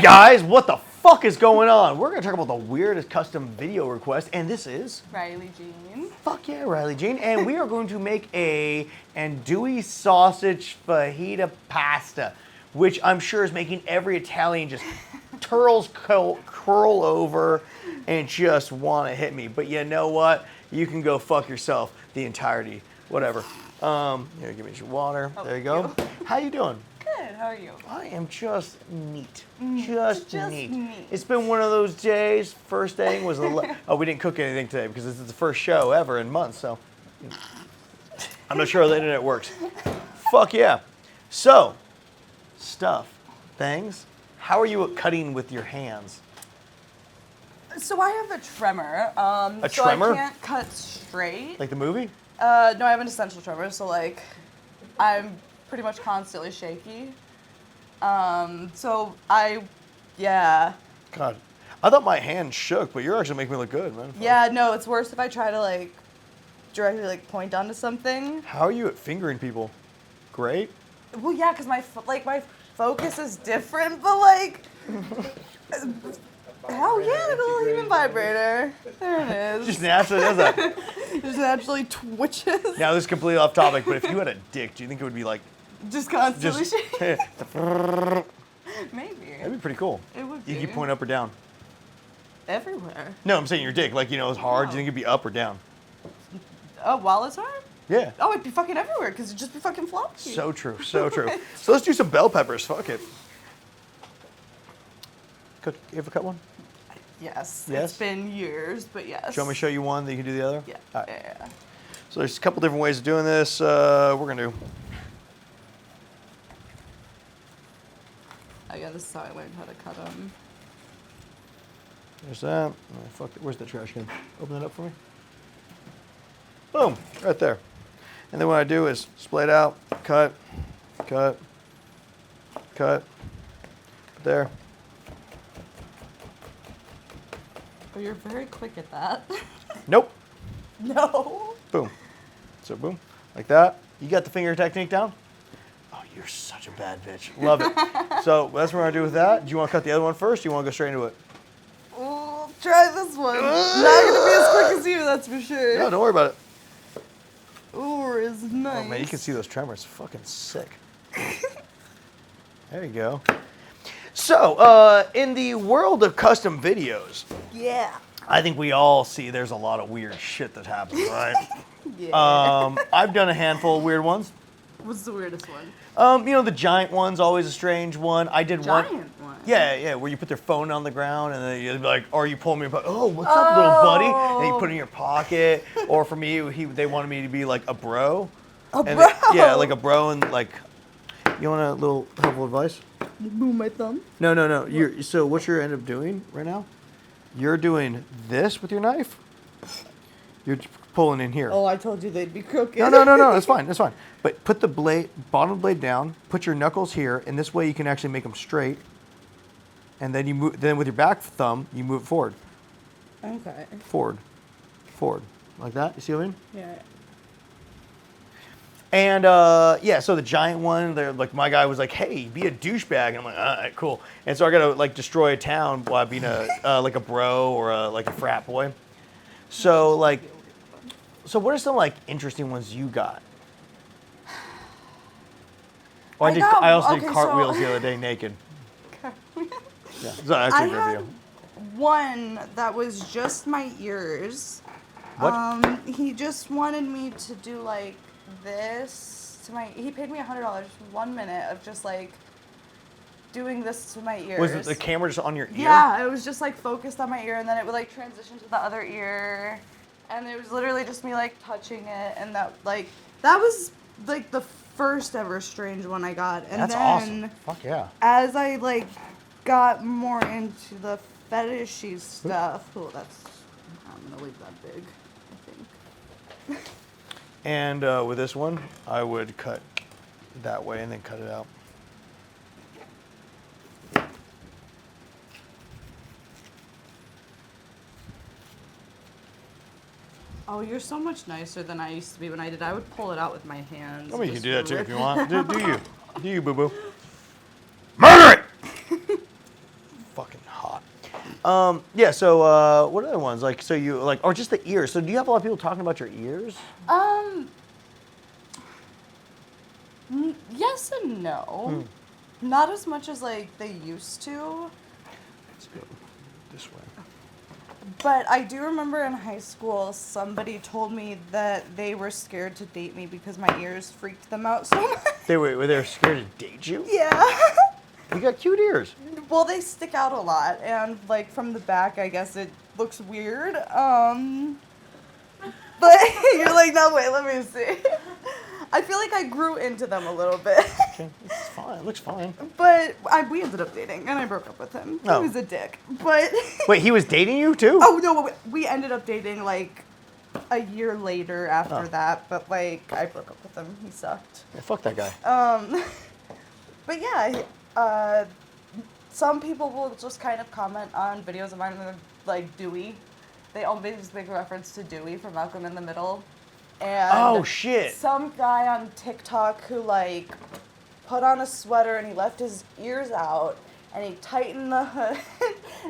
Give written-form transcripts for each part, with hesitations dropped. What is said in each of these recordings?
guys, what the fuck is going on? We're going to talk about the weirdest custom video request, and this is... Riley Jean. Fuck yeah, Riley Jean. And we are going to make a andouille sausage fajita pasta, which I'm sure is making every Italian just curl over and just want to hit me. But you know what? You can go fuck yourself the entirety. Whatever. Here, give me some water. Oh, there you go. How you doing? Good. How are you? I am just neat. Just neat. neat. It's been one of those days. First thing was we didn't cook anything today because this is the first show ever in months. So I'm not sure how the internet works. Fuck yeah. So things. How are you at cutting with your hands? So I have a tremor. A so tremor? I can't cut straight. Like the movie? No, I have an essential tremor. So like, I'm pretty much constantly shaky. Yeah. God, I thought my hand shook, but you're actually making me look good, man. Yeah, no, it's worse if I try to like directly like point onto something. How are you at fingering people? Great. Well, yeah, because my focus is different, but like, hell yeah, like a little human vibrator. There it is. Just naturally does that. Just naturally twitches. Now this is completely off topic, but if you had a dick, do you think it would be like Just constantly just? shaking. Maybe. That'd be pretty cool. It would be. You keep pointing up or down. Everywhere. No, I'm saying your dick. Like, it's hard. Do you think it'd be up or down? Oh, while it's hard? Yeah. Oh, it'd be fucking everywhere because it'd just be fucking floppy. So true. So true. So let's do some bell peppers. Fuck it. You ever cut one? Yes. Yes? It's been years, but yes. Do you want me to show you one that you can do the other? Yeah. All right. Yeah. So there's a couple different ways of doing this. We're going to do. Oh, yeah, this is how I learned how to cut them. There's that. Oh, fuck it. Where's the trash can? Open it up for me. Boom. Right there. And then what I do is split out, cut, cut, cut. There. Oh, you're very quick at that. Nope. No. Boom. So boom. Like that. You got the finger technique down? Oh, you're such a bad bitch. Love it. So that's what we're going to do with that. Do you want to cut the other one first? Or do you want to go straight into it? Oh, try this one. Not going to be as quick as you, that's for sure. No, don't worry about it. Ooh, it's nice. Oh, man, you can see those tremors. Fucking sick. There you go. So, in the world of custom videos, Yeah. I think we all see there's a lot of weird shit that happens, right? Yeah. I've done a handful of weird ones. What's the weirdest one? The giant one's always a strange one. I did one. Giant one? Yeah, where you put their phone on the ground and then you'd be like, or you pull me, oh, what's up, little buddy? And you put it in your pocket. Or for me, they wanted me to be like a bro. A bro? Yeah, like a bro and like, you want a little helpful advice? Move my thumb? No. So what you're end up doing right now, you're doing this with your knife. You're pulling in here. Oh, I told you they'd be crooked. No, that's fine. But put the bottom blade down, put your knuckles here, and this way you can actually make them straight. And then you move. Then with your back thumb, you move it forward. Okay. Forward, like that. You see what I mean? Yeah. And so the giant one, like my guy was like, "Hey, be a douchebag," and I'm like, "All right, cool." And so I gotta like destroy a town while being like a bro or like a frat boy. So what are some like interesting ones you got? Oh, I also did cartwheels the other day naked. Yeah, so that's a good video. One that was just my ears. What? He just wanted me to do like this to my. He paid me $100 for 1 minute of just like doing this to my ears. Was it the camera just on your ear? Yeah, it was just like focused on my ear, and then it would like transition to the other ear, and it was literally just me like touching it, and that was like the first ever strange one I got. And that's then, awesome. Fuck yeah. As I like got more into the fetishy stuff, I'm gonna leave that big, I think. And with this one, I would cut that way and then cut it out. Oh, you're so much nicer than I used to be when I did. I would pull it out with my hands. I mean, you can just do that too rip if you want. Do you, boo-boo? Murder it! Yeah. So what other ones? Like, so you like, or just the ears. So do you have a lot of people talking about your ears? Yes and no. Not as much as like they used to. Let's go this way. But I do remember in high school, somebody told me that they were scared to date me because my ears freaked them out so much. They were scared to date you? Yeah. You got cute ears. Well, they stick out a lot, and like from the back, I guess it looks weird. But you're like, no, wait, let me see. I feel like I grew into them a little bit. Okay, it's fine. It looks fine. But we ended up dating, and I broke up with him. Oh. He was a dick. But Wait, he was dating you too? oh no, we ended up dating like a year later after that. But like I broke up with him. He sucked. Yeah, fuck that guy. But yeah, some people will just kind of comment on videos of mine and they're like Dewey. They always make a reference to Dewey from Malcolm in the Middle. And Oh shit. some guy on TikTok who like put on a sweater and he left his ears out and he tightened the hood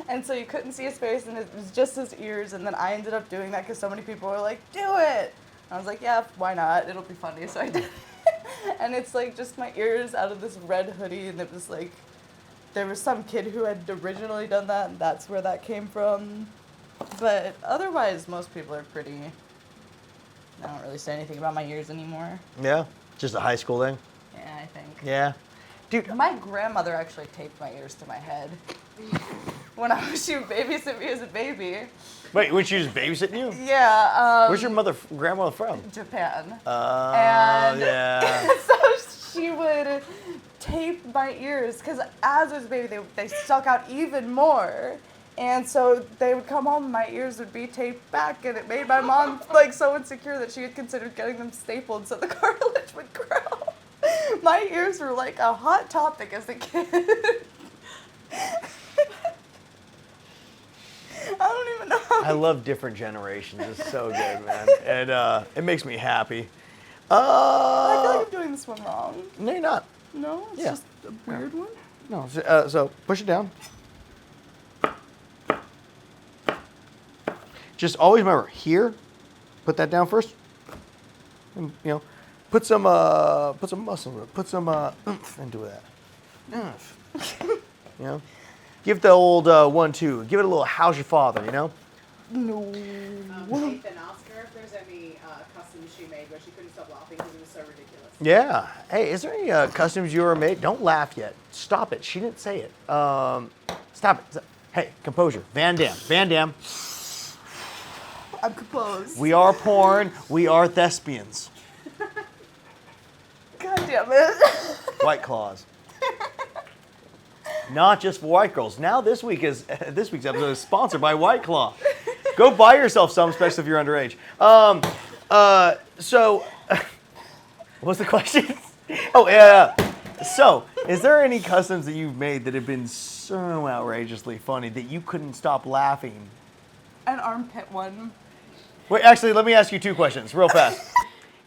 and so you couldn't see his face and it was just his ears, and then I ended up doing that because so many people were like, do it. And I was like, yeah, why not? It'll be funny. So I did it. And it's like just my ears out of this red hoodie, and it was like there was some kid who had originally done that and that's where that came from. But otherwise most people are pretty, I don't really say anything about my ears anymore. Yeah? Just a high school thing? Yeah, I think. Yeah. Dude, My grandmother actually taped my ears to my head when she would babysit me as a baby. wait, when she was babysitting you? Yeah. Where's your grandmother from? Japan. And yeah. So she would tape my ears because as I was a baby, they stuck out even more. And so they would come home and my ears would be taped back, and it made my mom like so insecure that she had considered getting them stapled so the cartilage would grow. My ears were like a hot topic as a kid. I don't even know. I love different generations. It's so good, man. And it makes me happy. I feel like I'm doing this one wrong. No, you're not. No, it's Yeah. just a weird one. No, so push it down. Just always remember, here, put that down first. And, put some muscle, put some oomph into that. Oomph. Give the old 1-2. Give it a little how's your father, No. Nathan asked her if there's any customs she made where she couldn't stop laughing because it was so ridiculous. Yeah. Hey, is there any customs you ever made? Don't laugh yet. Stop it. She didn't say it. Stop it. Hey, composure. Van Damme. I'm composed. We are porn. We are thespians. God damn it. White Claws. Not just for white girls. Now this week's episode is sponsored by White Claw. Go buy yourself some, especially if you're underage. So, what's the question? Oh, yeah. So, is there any customs that you've made that have been so outrageously funny that you couldn't stop laughing? An armpit one. Wait, actually, let me ask you two questions real fast.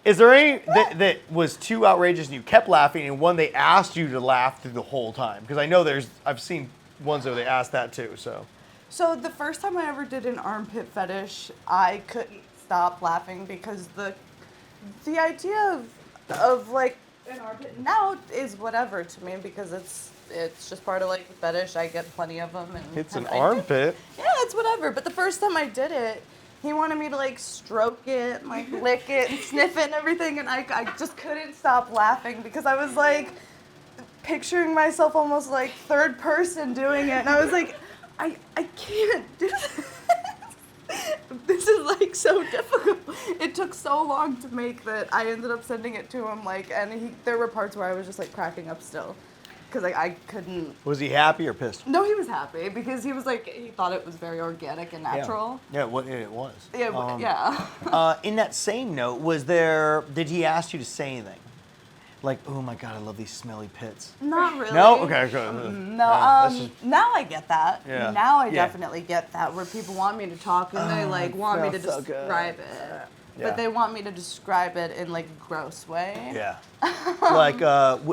Is there any that was too outrageous and you kept laughing, and one they asked you to laugh through the whole time? Because I know I've seen ones where they asked that too, so. So the first time I ever did an armpit fetish, I couldn't stop laughing because the idea of like an armpit now is whatever to me because it's just part of like the fetish. I get plenty of them. And It's an armpit. Yeah, it's whatever. But the first time I did it, he wanted me to like stroke it, and, like lick it, and sniff it and everything, and I just couldn't stop laughing because I was like picturing myself almost like third person doing it, and I was like, I can't do this. This is like so difficult. It took so long to make that I ended up sending it to him and there were parts where I was just like cracking up still. Because I couldn't. Was he happy or pissed? No, he was happy because he was like, he thought it was very organic and natural. Yeah, it was. Yeah, yeah. In that same note, did he ask you to say anything? Like, oh my God, I love these smelly pits. Not really. No? Okay, good. No, now I get that. Yeah. Now I Yeah. definitely get that, where people want me to talk and they like want me to feels so good. describe it. Yeah. But they want me to describe it in like a gross way. Yeah. Like,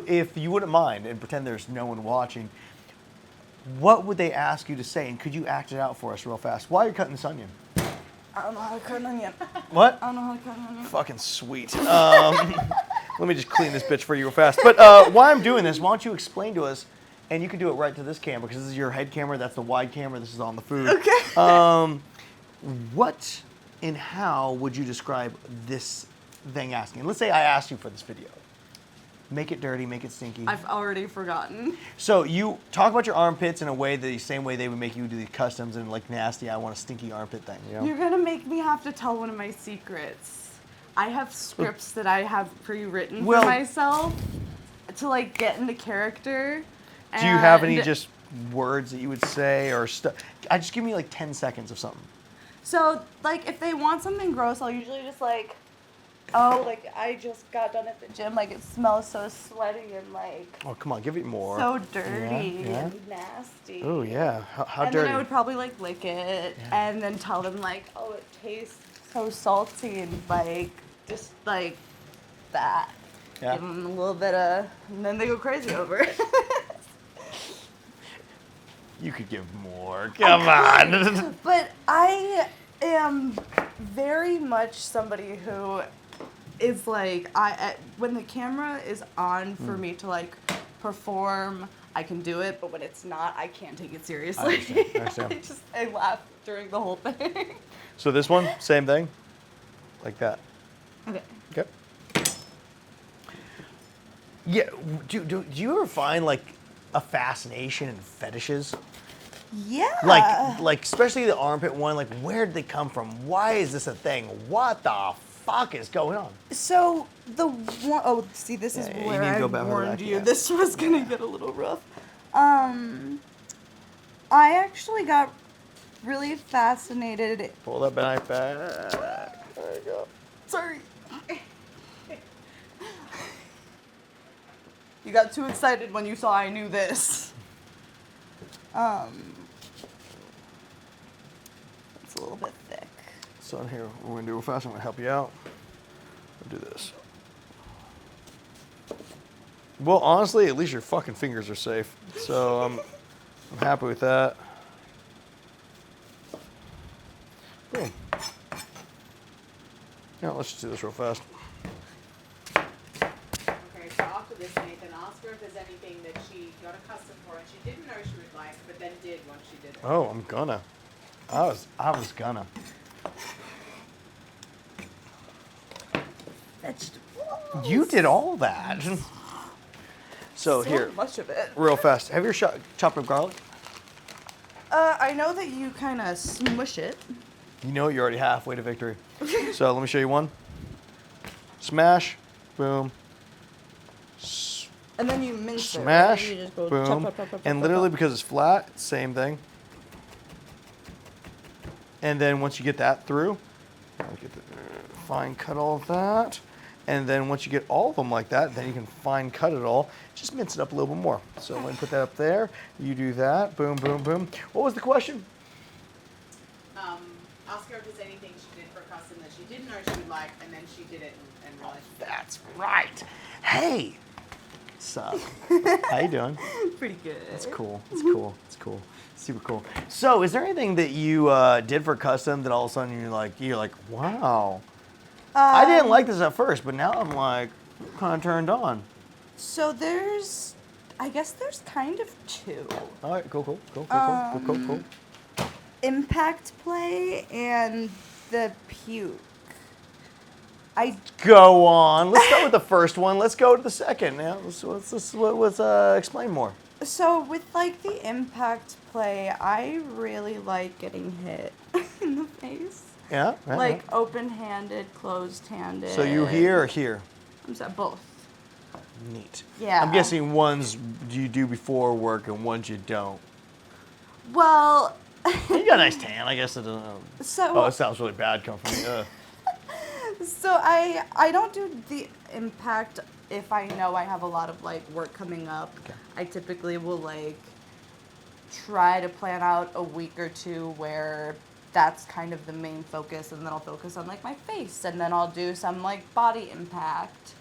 if you wouldn't mind, and pretend there's no one watching, what would they ask you to say? And could you act it out for us real fast? While you're cutting this onion. I don't know how to cut an onion. What? I don't know how to cut an onion. Fucking sweet. Let me just clean this bitch for you real fast. But while I'm doing this, why don't you explain to us, and you can do it right to this camera, because this is your head camera, that's the wide camera, this is on the food. Okay. What and how would you describe this thing asking? Let's say I asked you for this video. Make it dirty, make it stinky. I've already forgotten. So you talk about your armpits in a way, the same way they would make you do the customs and like nasty, I want a stinky armpit thing, you know? You're gonna make me have to tell one of my secrets. I have scripts that I have pre-written for myself to like get into character. Do you have any just words that you would say or stuff? Just give me like 10 seconds of something. So like if they want something gross, I'll usually just like, oh, like I just got done at the gym, like it smells so sweaty and like. Oh, come on, give it more. So dirty Yeah. and nasty. Oh, yeah. How and dirty? then I would probably like lick it and then tell them like, oh, it tastes so salty and like just like that. Yeah. Give them a little bit of, and then they go crazy over it. You could give more. Come on. But I am very much somebody who is like, when the camera is on for me to like perform, I can do it, but when it's not, I can't take it seriously. I understand. I laugh during the whole thing. So this one, same thing? Like that. Okay. Okay. Yeah, do you ever find like a fascination in fetishes? Yeah. Like especially the armpit one, like where did they come from? Why is this a thing? What the fuck is going on? So the one, oh, see, this is Yeah, you where need to I go back warned back, you. yeah. This was gonna get a little rough. I actually got really fascinated. Pull that knife back. There you go. Sorry. You got too excited when you saw I knew this. It's a little bit thick. So here, we're gonna do real fast. I'm gonna help you out. We'll do this. Well, honestly, at least your fucking fingers are safe. So I'm happy with that. Boom. Yeah, let's just do this real fast. Okay, so after this, Nathan, ask her if there's anything that she got a custom for and she didn't know she would like, but then did once she did it. Oh, I'm gonna. I was gonna. Vegetables. You did all that. So here, much of it. real fast. Have you ever chopped up garlic? I know that you kind of smush it. You know you're already halfway to victory. So let me show you one. Smash, boom, And then you mince smash, it. Right? You just go boom, chop, chop, chop, chop, and chop, literally chop. because it's flat, same thing. And then once you get that through, fine cut all of that. And then once you get all of them like that, then you can fine cut it all. Just mince it up a little bit more. So I'm gonna put that up there. You do that, boom, boom, boom. What was the question? Ask her if there's anything she did for custom that she didn't know she would like, and then she did it and realized. That's right. Hey, sup? How you doing? Pretty good. It's cool. It's cool. It's cool. Super cool. So, is there anything that you did for custom that all of a sudden you're like, wow, I didn't like this at first, but now I'm like kind of turned on. So I guess there's kind of two. All right, cool. Impact play and the puke. Go on. Let's start with the first one. Let's go to the second. Now, let's explain more. So with like the impact play, I really like getting hit in the face. Yeah. Like open-handed, closed-handed. So you here or here? I'm sorry, both. Neat. Yeah. I'm guessing ones you do before work and ones you don't. Well. You got a nice tan. I guess it doesn't. So. It sounds really bad coming from me. So I don't do the impact if I know I have a lot of like work coming up. Okay. I typically will like try to plan out a week or two where that's kind of the main focus, and then I'll focus on like my face, and then I'll do some like body impact,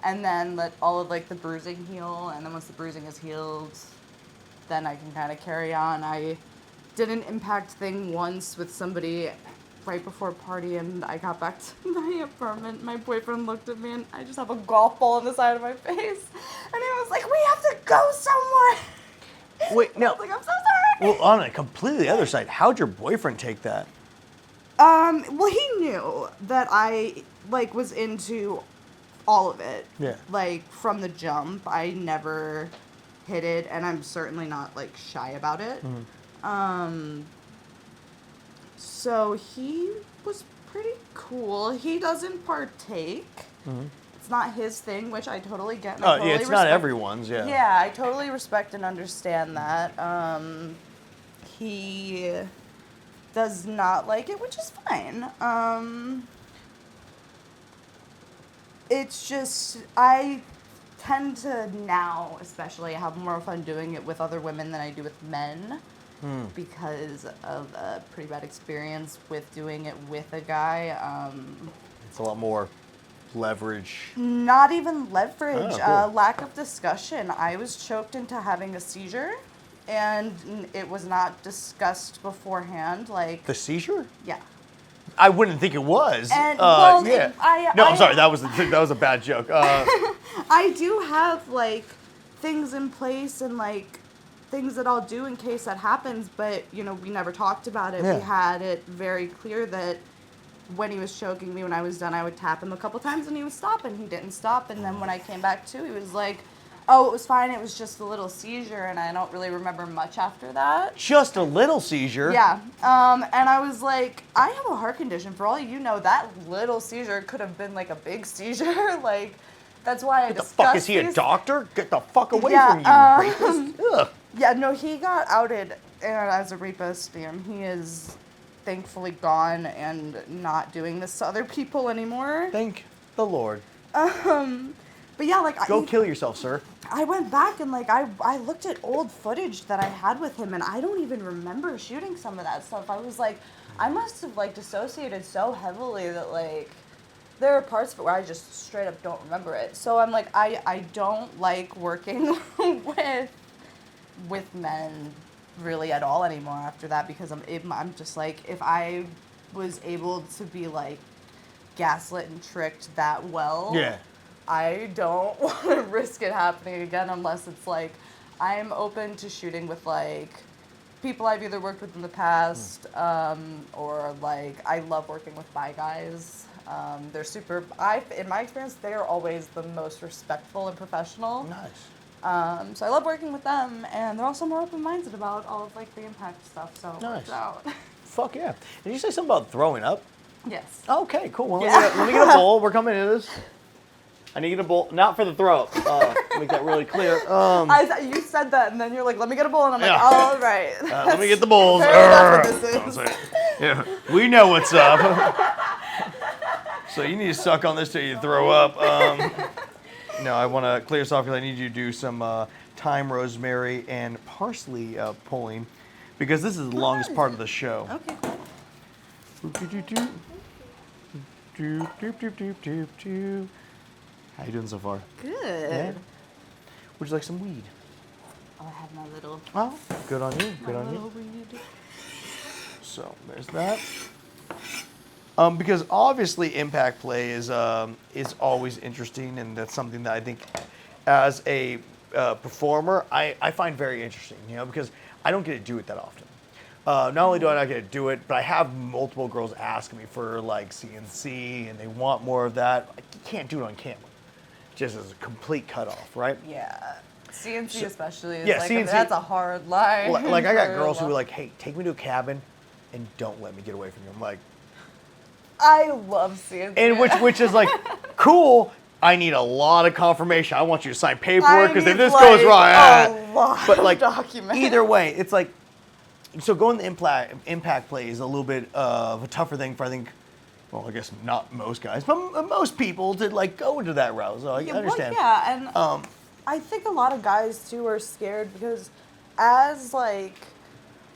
and then let all of like the bruising heal, and then once the bruising is healed, then I can kind of carry on. I did an impact thing once with somebody right before a party, and I got back to my apartment. My boyfriend looked at me, and I just have a golf ball on the side of my face. And he was like, "We have to go somewhere." Wait, And I no. was like, "I'm so sorry." Well, on a completely other side, how'd your boyfriend take that? Well, he knew that I, like, was into all of it. Yeah. Like, from the jump, I never hid it, and I'm certainly not, like, shy about it. So he was pretty cool. He doesn't partake. It's not his thing, which I totally get. And I totally it's not everyone's, yeah. Yeah, I totally respect and understand that. He does not like it, which is fine. It's just, I tend to now, especially, have more fun doing it with other women than I do with men. Because of a pretty bad experience with doing it with a guy. It's a lot more leverage. Not even leverage, Oh, cool. lack of discussion. I was choked into having a seizure, and it was not discussed beforehand. Like, The seizure? yeah. I wouldn't think it was. And, well, yeah. I'm sorry. That was a bad joke. I do have, like, things in place and, like, things that I'll do in case that happens, but, you know, we never talked about it. Yeah. We had it very clear that when he was choking me, when I was done, I would tap him a couple times and he would stop, and he didn't stop. And then when I came back to, he was like, "Oh, it was fine. It was just a little seizure," and I don't really remember much after that. Just a little seizure. Yeah. And I was like, I have a heart condition. For all you know, that little seizure could have been like a big seizure. Like, that's why I What the discussed fuck, is he a these- doctor? Get the fuck away Yeah, from you, rapist. Ugh. Yeah, no, he got outed as a rapist, and he is thankfully gone and not doing this to other people anymore. Thank the Lord. But yeah, like, Go kill yourself, sir. I went back and, like, I looked at old footage that I had with him, and I don't even remember shooting some of that stuff. I was like, I must have, like, dissociated so heavily that, like, there are parts of it where I just straight up don't remember it. So I'm like, I don't like working with men really at all anymore after that, because I'm just like, if I was able to be, like, gaslit and tricked that well, Yeah. I don't want to risk it happening again unless it's like, I'm open to shooting with, like, people I've either worked with in the past, or, like, I love working with bi guys. They're super, in my experience, they are always the most respectful and professional. Nice. So I love working with them, and they're also more open-minded about all of, like, the impact stuff, so it works Nice. out. Fuck yeah. Did you say something about throwing up? Yes. Okay, cool. Well, Yeah. let me get a bowl. We're coming into this. I need a bowl, not for the throw up. Make that really clear. You said that, and then you're like, let me get a bowl, and I'm like, Yeah. all right. Let me get the bowls. Apparently that's what this is. Yeah, we know what's up. So you need to suck on this till you throw up. No, I want to clear this off because I need you to do some thyme, rosemary, and parsley pulling, because this is the longest part of the show. Okay, cool. How you doing so far? Good. Yeah. Would you like some weed? Oh, I have my little. Oh, good on you. Good on you. little weed. So there's that. Because obviously impact play is always interesting, and that's something that I think, as a performer, I find very interesting. You know, because I don't get to do it that often. Not only do I not get to do it, but I have multiple girls asking me for, like, CNC, and they want more of that. You can't do it on camera, just as a complete cutoff, right? Yeah. CNC especially is yeah, like, CNC that's a hard line. Like, I got for girls who a were lot. like, "Hey, take me to a cabin, and don't let me get away from you." I'm like, I love CNC. and which is like, cool. I need a lot of confirmation. I want you to sign paperwork, because if this goes wrong, a lot but of like documents. either way, it's like, so going the impact play is a little bit of a tougher thing for, I think, well, I guess not most guys, but most people to, like, go into that route. So I understand. Well, yeah, and I think a lot of guys too are scared because as, like,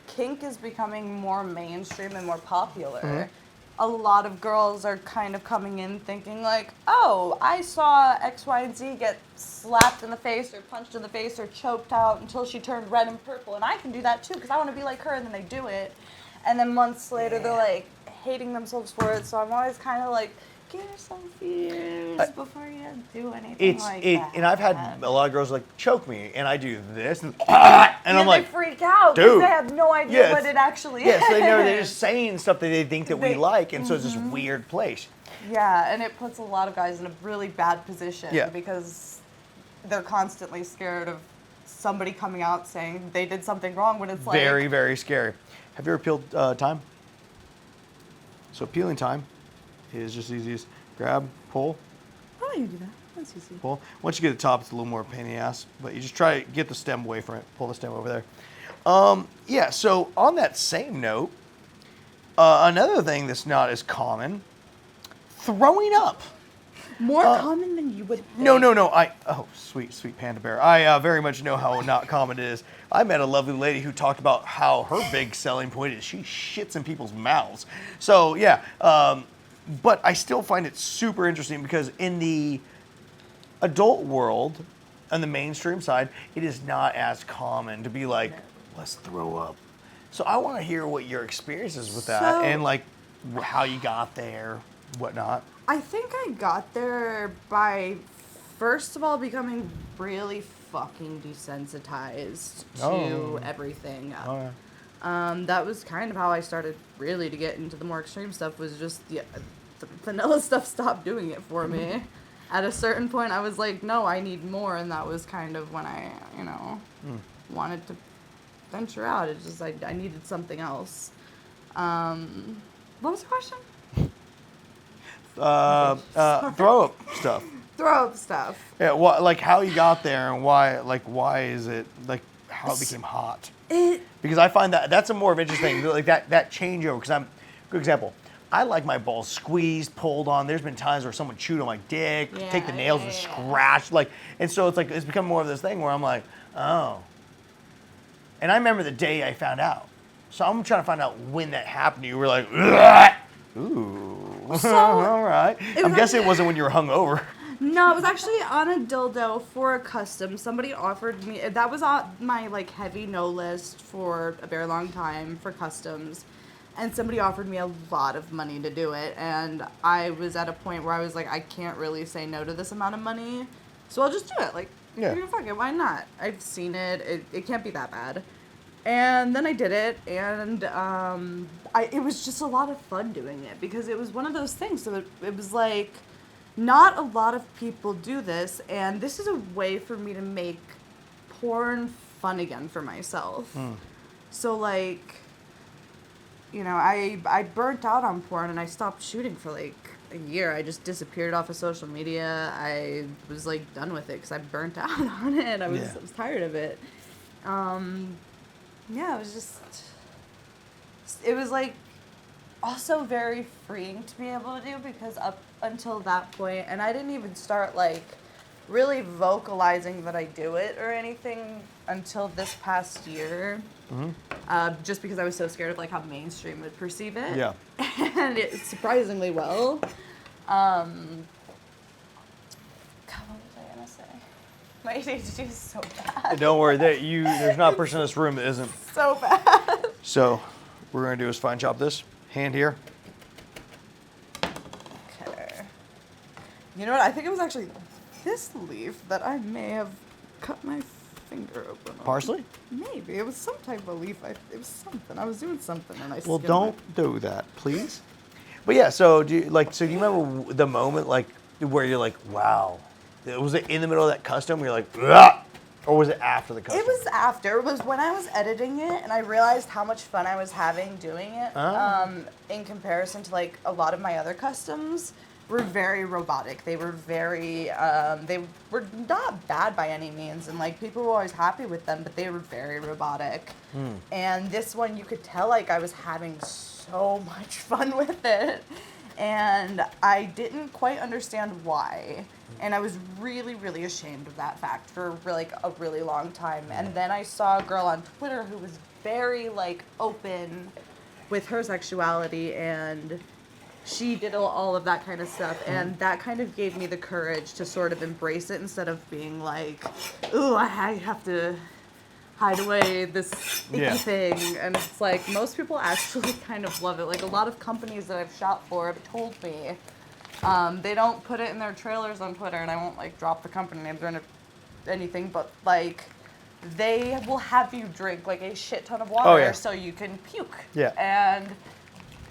kink is becoming more mainstream and more popular, a lot of girls are kind of coming in thinking like, oh, I saw X, Y, and Z get slapped in the face or punched in the face or choked out until she turned red and purple, and I can do that too because I want to be like her, and then they do it. And then months later, they're like hating themselves for it, so I'm always kind of like, get yourself years before you do anything that. And I've had a lot of girls like choke me, and I do this, and I'm like, they freak out because dude, they have no idea what it actually is. Yeah, so they're just saying stuff that they think that we like, and so it's this weird place. Yeah, and it puts a lot of guys in a really bad position because they're constantly scared of somebody coming out saying they did something wrong when it's like... Very, very scary. Have you ever peeled time? So peeling time is just easy as grab, pull. Oh, you do that. That's easy. Pull. Once you get to the top, it's a little more pain in the ass, but you just try to get the stem away from it. Pull the stem over there. Yeah, so on that same note, another thing that's not as common, throwing up. More common than you would think. No. Oh, sweet panda bear. I very much know how not common it is. I met a lovely lady who talked about how her big selling point is she shits in people's mouths. So, yeah. But I still find it super interesting because in the adult world, on the mainstream side, it is not as common to be like, let's throw up. So I want to hear what your experience is with that and like how you got there, whatnot. I think I got there by, first of all, becoming really fucking desensitized to everything. Oh, yeah. That was kind of how I started really to get into the more extreme stuff, was just the vanilla stuff stopped doing it for me. At a certain point, I was like, no, I need more, and that was kind of when I, wanted to venture out. It's just I needed something else. What was the question? Throw up stuff. Throw up stuff. Yeah, like how you got there and why is it like how it became hot? Because I find that's a more of an interesting thing, like that changeover. Because good example. I like my balls squeezed, pulled on. There's been times where someone chewed on my dick, take the nails and scratch, and so it's become more of this thing where I'm like, oh. And I remember the day I found out. So I'm trying to find out when that happened. You were like, ooh. So, all right. I'm guessing it wasn't when you were hungover. No, it was actually on a dildo for a custom. Somebody offered me, that was on my like heavy no list for a very long time for customs. And somebody offered me a lot of money to do it. And I was at a point where I was like, I can't really say no to this amount of money. So I'll just do it. Like, fuck it, why not? I've seen it. It can't be that bad. And then I did it, and it was just a lot of fun doing it because it was one of those things. So it was like, not a lot of people do this, and this is a way for me to make porn fun again for myself. So like, I burnt out on porn, and I stopped shooting for like a year. I just disappeared off of social media. I was like done with it because I burnt out on it. I was tired of it. Yeah, it was like also very freeing to be able to do because up until that point, and I didn't even start like really vocalizing that I do it or anything until this past year. Just because I was so scared of like how mainstream would perceive it. Yeah. And it surprisingly well. God, what was I gonna say? My ADHD is so bad. Don't worry, there's not a person in this room that isn't. So bad. So, what we're gonna do is fine chop this hand here. Okay. You know what? I think it was actually this leaf that I may have cut my finger open on. Parsley? Maybe. It was some type of leaf. It was something. I was doing something and I Well, don't do that, please. But yeah, so do you remember the moment like where you're like, wow, was it in the middle of that custom where you're like, ugh! Or was it after the custom? It was after. It was when I was editing it and I realized how much fun I was having doing it. In comparison to like a lot of my other customs were very robotic. They were very, they were not bad by any means, and like people were always happy with them, but they were very robotic. And this one, you could tell like I was having so much fun with it, and I didn't quite understand why. And I was really, really ashamed of that fact for like a really long time. And then I saw a girl on Twitter who was very like open with her sexuality, and she did all of that kind of stuff, and that kind of gave me the courage to sort of embrace it instead of being like, ooh, I have to hide away this icky thing. And it's like, most people actually kind of love it. Like, a lot of companies that I've shot for have told me they don't put it in their trailers on Twitter, and I won't, like, drop the company names or anything, but, like, they will have you drink, like, a shit ton of water so you can puke. Yeah. And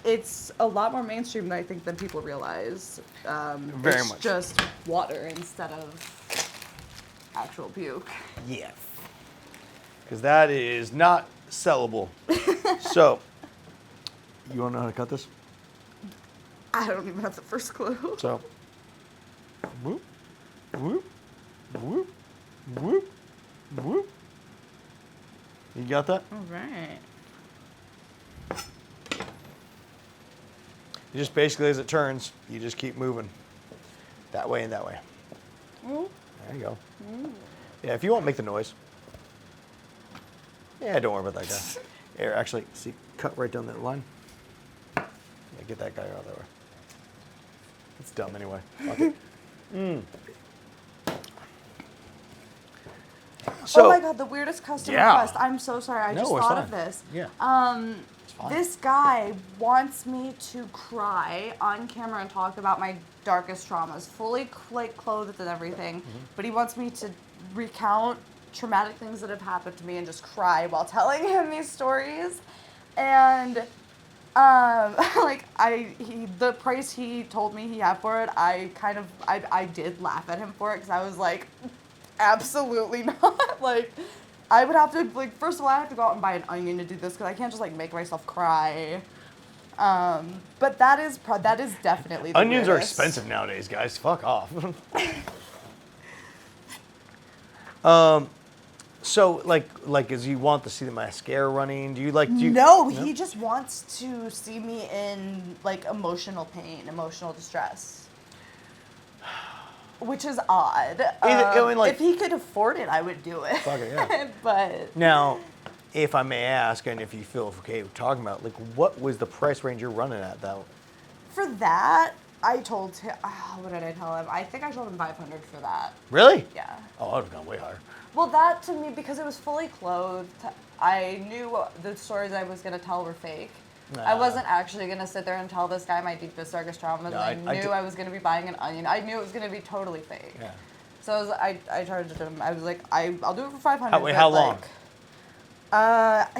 it's a lot more mainstream than I think than people realize. Very it's much. just water instead of actual puke. Yeah. Because that is not sellable. So, you want to know how to cut this? I don't even have the first clue. So, whoop, whoop, whoop, whoop, whoop. You got that? All right. You just basically, as it turns, you just keep moving. That way and that way. Mm. There you go. Mm. Yeah, if you won't make the noise. Yeah, don't worry about that guy. Here, actually, see, cut right down that line. Yeah, get that guy out of that way. It's dumb anyway. Fuck it. So, oh my god, the weirdest custom request. I'm so sorry. I just thought of this. Yeah. This guy wants me to cry on camera and talk about my darkest traumas, fully like clothed and everything. But he wants me to recount traumatic things that have happened to me and just cry while telling him these stories. And like the price he told me he had for it, I did laugh at him for it because I was like, absolutely not. Like, I would have to, like, first of all, I have to go out and buy an onion to do this because I can't just, like, make myself cry. But that is definitely the onions weirdest. are expensive nowadays, guys. Fuck off. So, like, does he want to see the mascara running? No, he just wants to see me in, like, emotional pain, emotional distress. Which is odd. If he could afford it, I would do it. Fuck it, yeah. But now, if I may ask, and if you feel okay with talking about, like, what was the price range you're running at, though? For that, I told him, what did I tell him? I think I told him $500 for that. Really? Yeah. Oh, I would have gone way higher. Well, that to me, because it was fully clothed, I knew the stories I was going to tell were fake. I wasn't actually going to sit there and tell this guy my deepest, darkest traumas. No, I knew I was going to be buying an onion. I knew it was going to be totally fake. Yeah. So I charged him. I was like, I'll do it for $500. How long?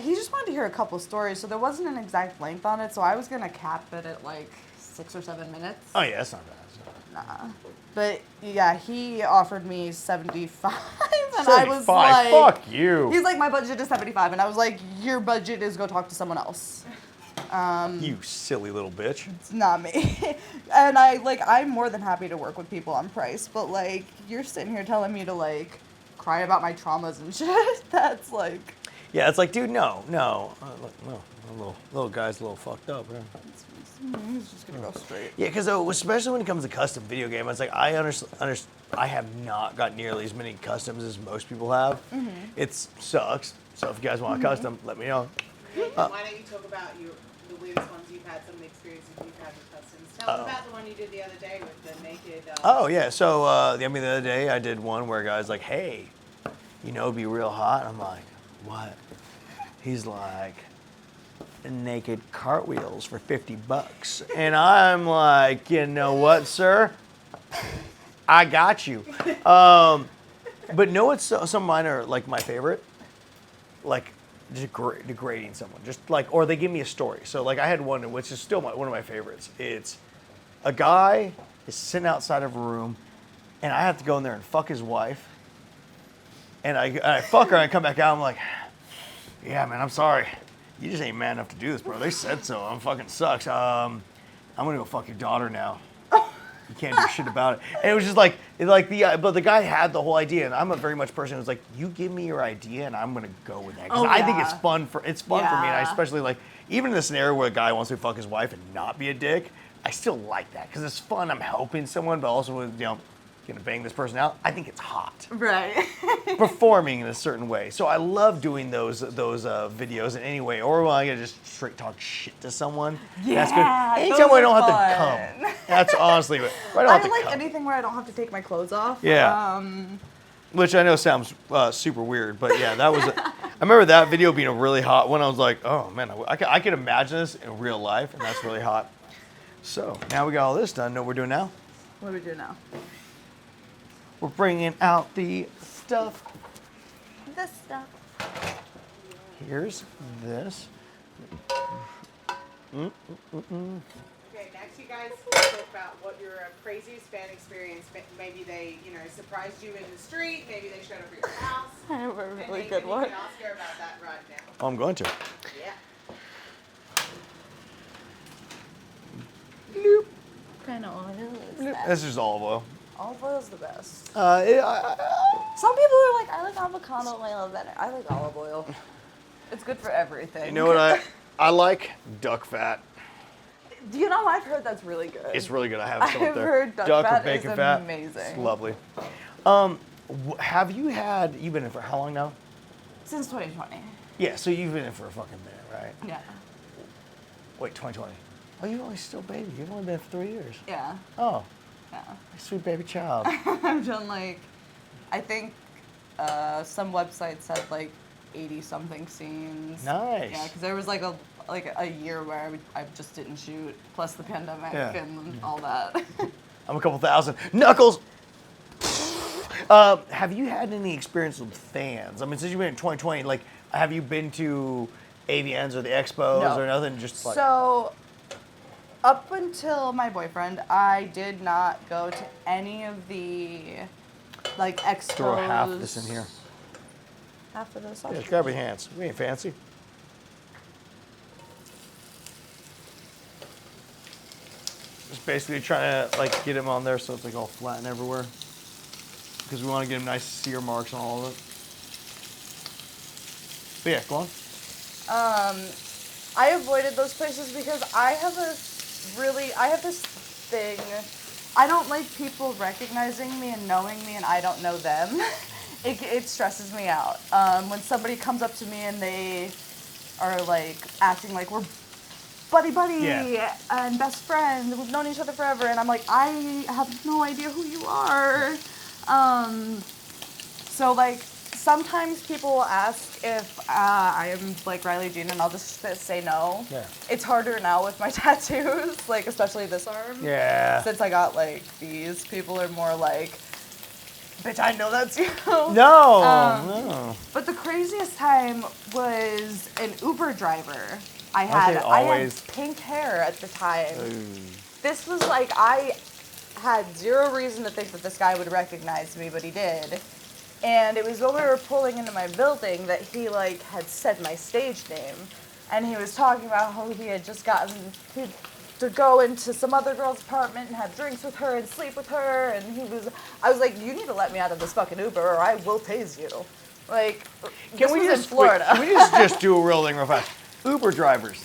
He just wanted to hear a couple stories, so there wasn't an exact length on it. So I was going to cap it at like 6 or 7 minutes. Oh yeah, that's not bad. Nah. But yeah, he offered me 75 and 75? I was like, fuck you. He's like, my budget is 75 and I was like, your budget is go talk to someone else. You silly little bitch. It's not me. And I'm more than happy to work with people on price, but like, you're sitting here telling me to like cry about my traumas and shit. That's like, yeah, it's like, dude, no. Little guy's a little fucked up. Yeah. he's just gonna go straight. Yeah, because especially when it comes to custom video game, it's like I I have not got nearly as many customs as most people have. Mm-hmm. It sucks. So if you guys want a custom, let me know. Why don't you talk about the weirdest ones you've had, some of the experiences you've had with customs? Tell us about the one you did the other day with the naked. Oh yeah, so the other day I did one where a guy's like, "Hey, it'd be real hot." I'm like, "What?" He's like, "Naked cartwheels for $50." And I'm like, "You know what, sir? I got you." But no, it's some of mine are like my favorite, like degrading someone, just like, or they give me a story. So like I had one which is still one of my favorites. It's a guy is sitting outside of a room, and I have to go in there and fuck his wife. And I fuck her and I come back out. I'm like, "Yeah, man, I'm sorry. You just ain't man enough to do this, bro. They said so. I'm fucking sucks. I'm gonna go fuck your daughter now. You can't do shit about it." And it was just like but the guy had the whole idea, and I'm a very much person who's like, you give me your idea, and I'm gonna go with that because I think it's fun for me, and I especially like even in the scenario where a guy wants to fuck his wife and not be a dick. I still like that because it's fun. I'm helping someone, but also gonna bang this person out. I think it's hot. Right. Performing in a certain way. So I love doing those videos in any way. Or when I get just straight talk shit to someone. That's good. Yeah, Anytime those where I are don't have to fun. come. That's honestly where I don't I have to like come. anything where I don't have to take my clothes off. Yeah. Which I know sounds super weird, but yeah, that was. I remember that video being a really hot one. I was like, oh man, I could imagine this in real life, and that's really hot. So now we got all this done. Know what we're doing now? What do we do now? We're bringing out the stuff. This stuff. Here's this. Okay, next you guys talk about what your craziest fan experience. Maybe they, surprised you in the street. Maybe they showed up at your house. I have a And really Nathan, good one. You can all share about that right now. Oh, I'm going to. Yeah. Bloop. Kind of oil is Bloop. that? This is olive oil. Olive oil's the best. I Some people are like, I like avocado oil better. I like olive oil. It's good for everything. you know what I like? Duck fat. Do you know, I've heard that's really good. It's really good. I have some up I've there. heard duck or fat bacon is fat. amazing. It's lovely. Have you been in for how long now? Since 2020. Yeah, so you've been in for a fucking minute, right? Yeah. Wait, 2020. Oh, you're only still baby. You've only been for 3 years. Yeah. Oh, Yeah. sweet baby child. I've done I think some websites had 80 something scenes. Nice. Yeah, because there was a year where I just didn't shoot, plus the pandemic Yeah. and all that. I'm a couple thousand. Knuckles! Have you had any experience with fans? I mean, since you've been in 2020, have you been to AVNs or the expos No. or nothing? Just So, up until my boyfriend, I did not go to any of the expos. throw half this in here. Half of this. Yeah, grab your hands. We ain't fancy. Just basically trying to get him on there so it's all flat and everywhere. Because we want to get him nice sear marks on all of it. But yeah, go on. I avoided those places because I have this thing. I don't like people recognizing me and knowing me and I don't know them. It stresses me out. When somebody comes up to me and they are acting like we're buddy Yeah. and best friends, we've known each other forever, and I'm like, I have no idea who you are. So sometimes people will ask if I am Riley Jean, and I'll just say no. Yeah. It's harder now with my tattoos, especially this arm. Yeah. Since I got these, people are more bitch, I know that's you. No, no. But the craziest time was an Uber driver. I Okay, had always. pink hair at the time. This was I had zero reason to think that this guy would recognize me, but he did. And it was when we were pulling into my building that he had said my stage name, and he was talking about how he had just gotten to go into some other girl's apartment and have drinks with her and sleep with her, and I was like, you need to let me out of this fucking Uber or I will tase you. This was in Florida. Can we just do a real thing real fast? Uber drivers,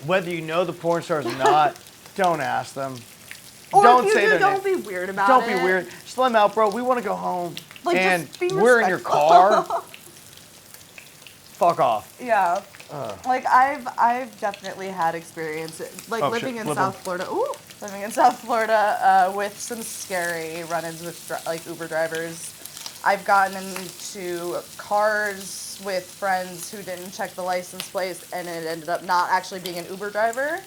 whether you know the porn stars or not, don't ask them. Or don't if you say do, their don't name. be weird about Don't it. be weird. Just let them out, bro. We want to go home. And just be we're in your respectful. car. Fuck off. Yeah. I've definitely had experience living in Flip 'em. South Florida. Ooh, living in South Florida with some scary run-ins with Uber drivers. I've gotten into cars with friends who didn't check the license plates, and it ended up not actually being an Uber driver.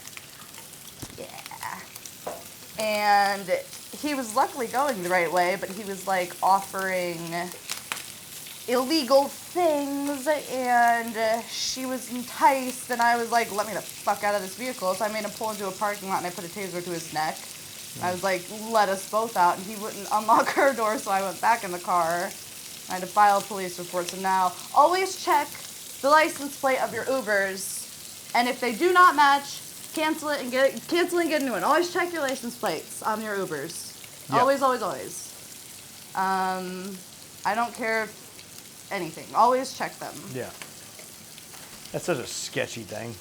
Yeah. And he was luckily going the right way, but he was offering illegal things, and she was enticed, and I was like, let me the fuck out of this vehicle. So I made him pull into a parking lot, and I put a taser to his neck. I was like, let us both out, and he wouldn't unlock her door, so I went back in the car. I had to file a police report. So now, always check the license plate of your Ubers, and if they do not match, cancel it and get a new one. Always check your license plates on your Ubers. Yep. Always, always, always. I don't care if anything. Always check them. Yeah. That's such a sketchy thing.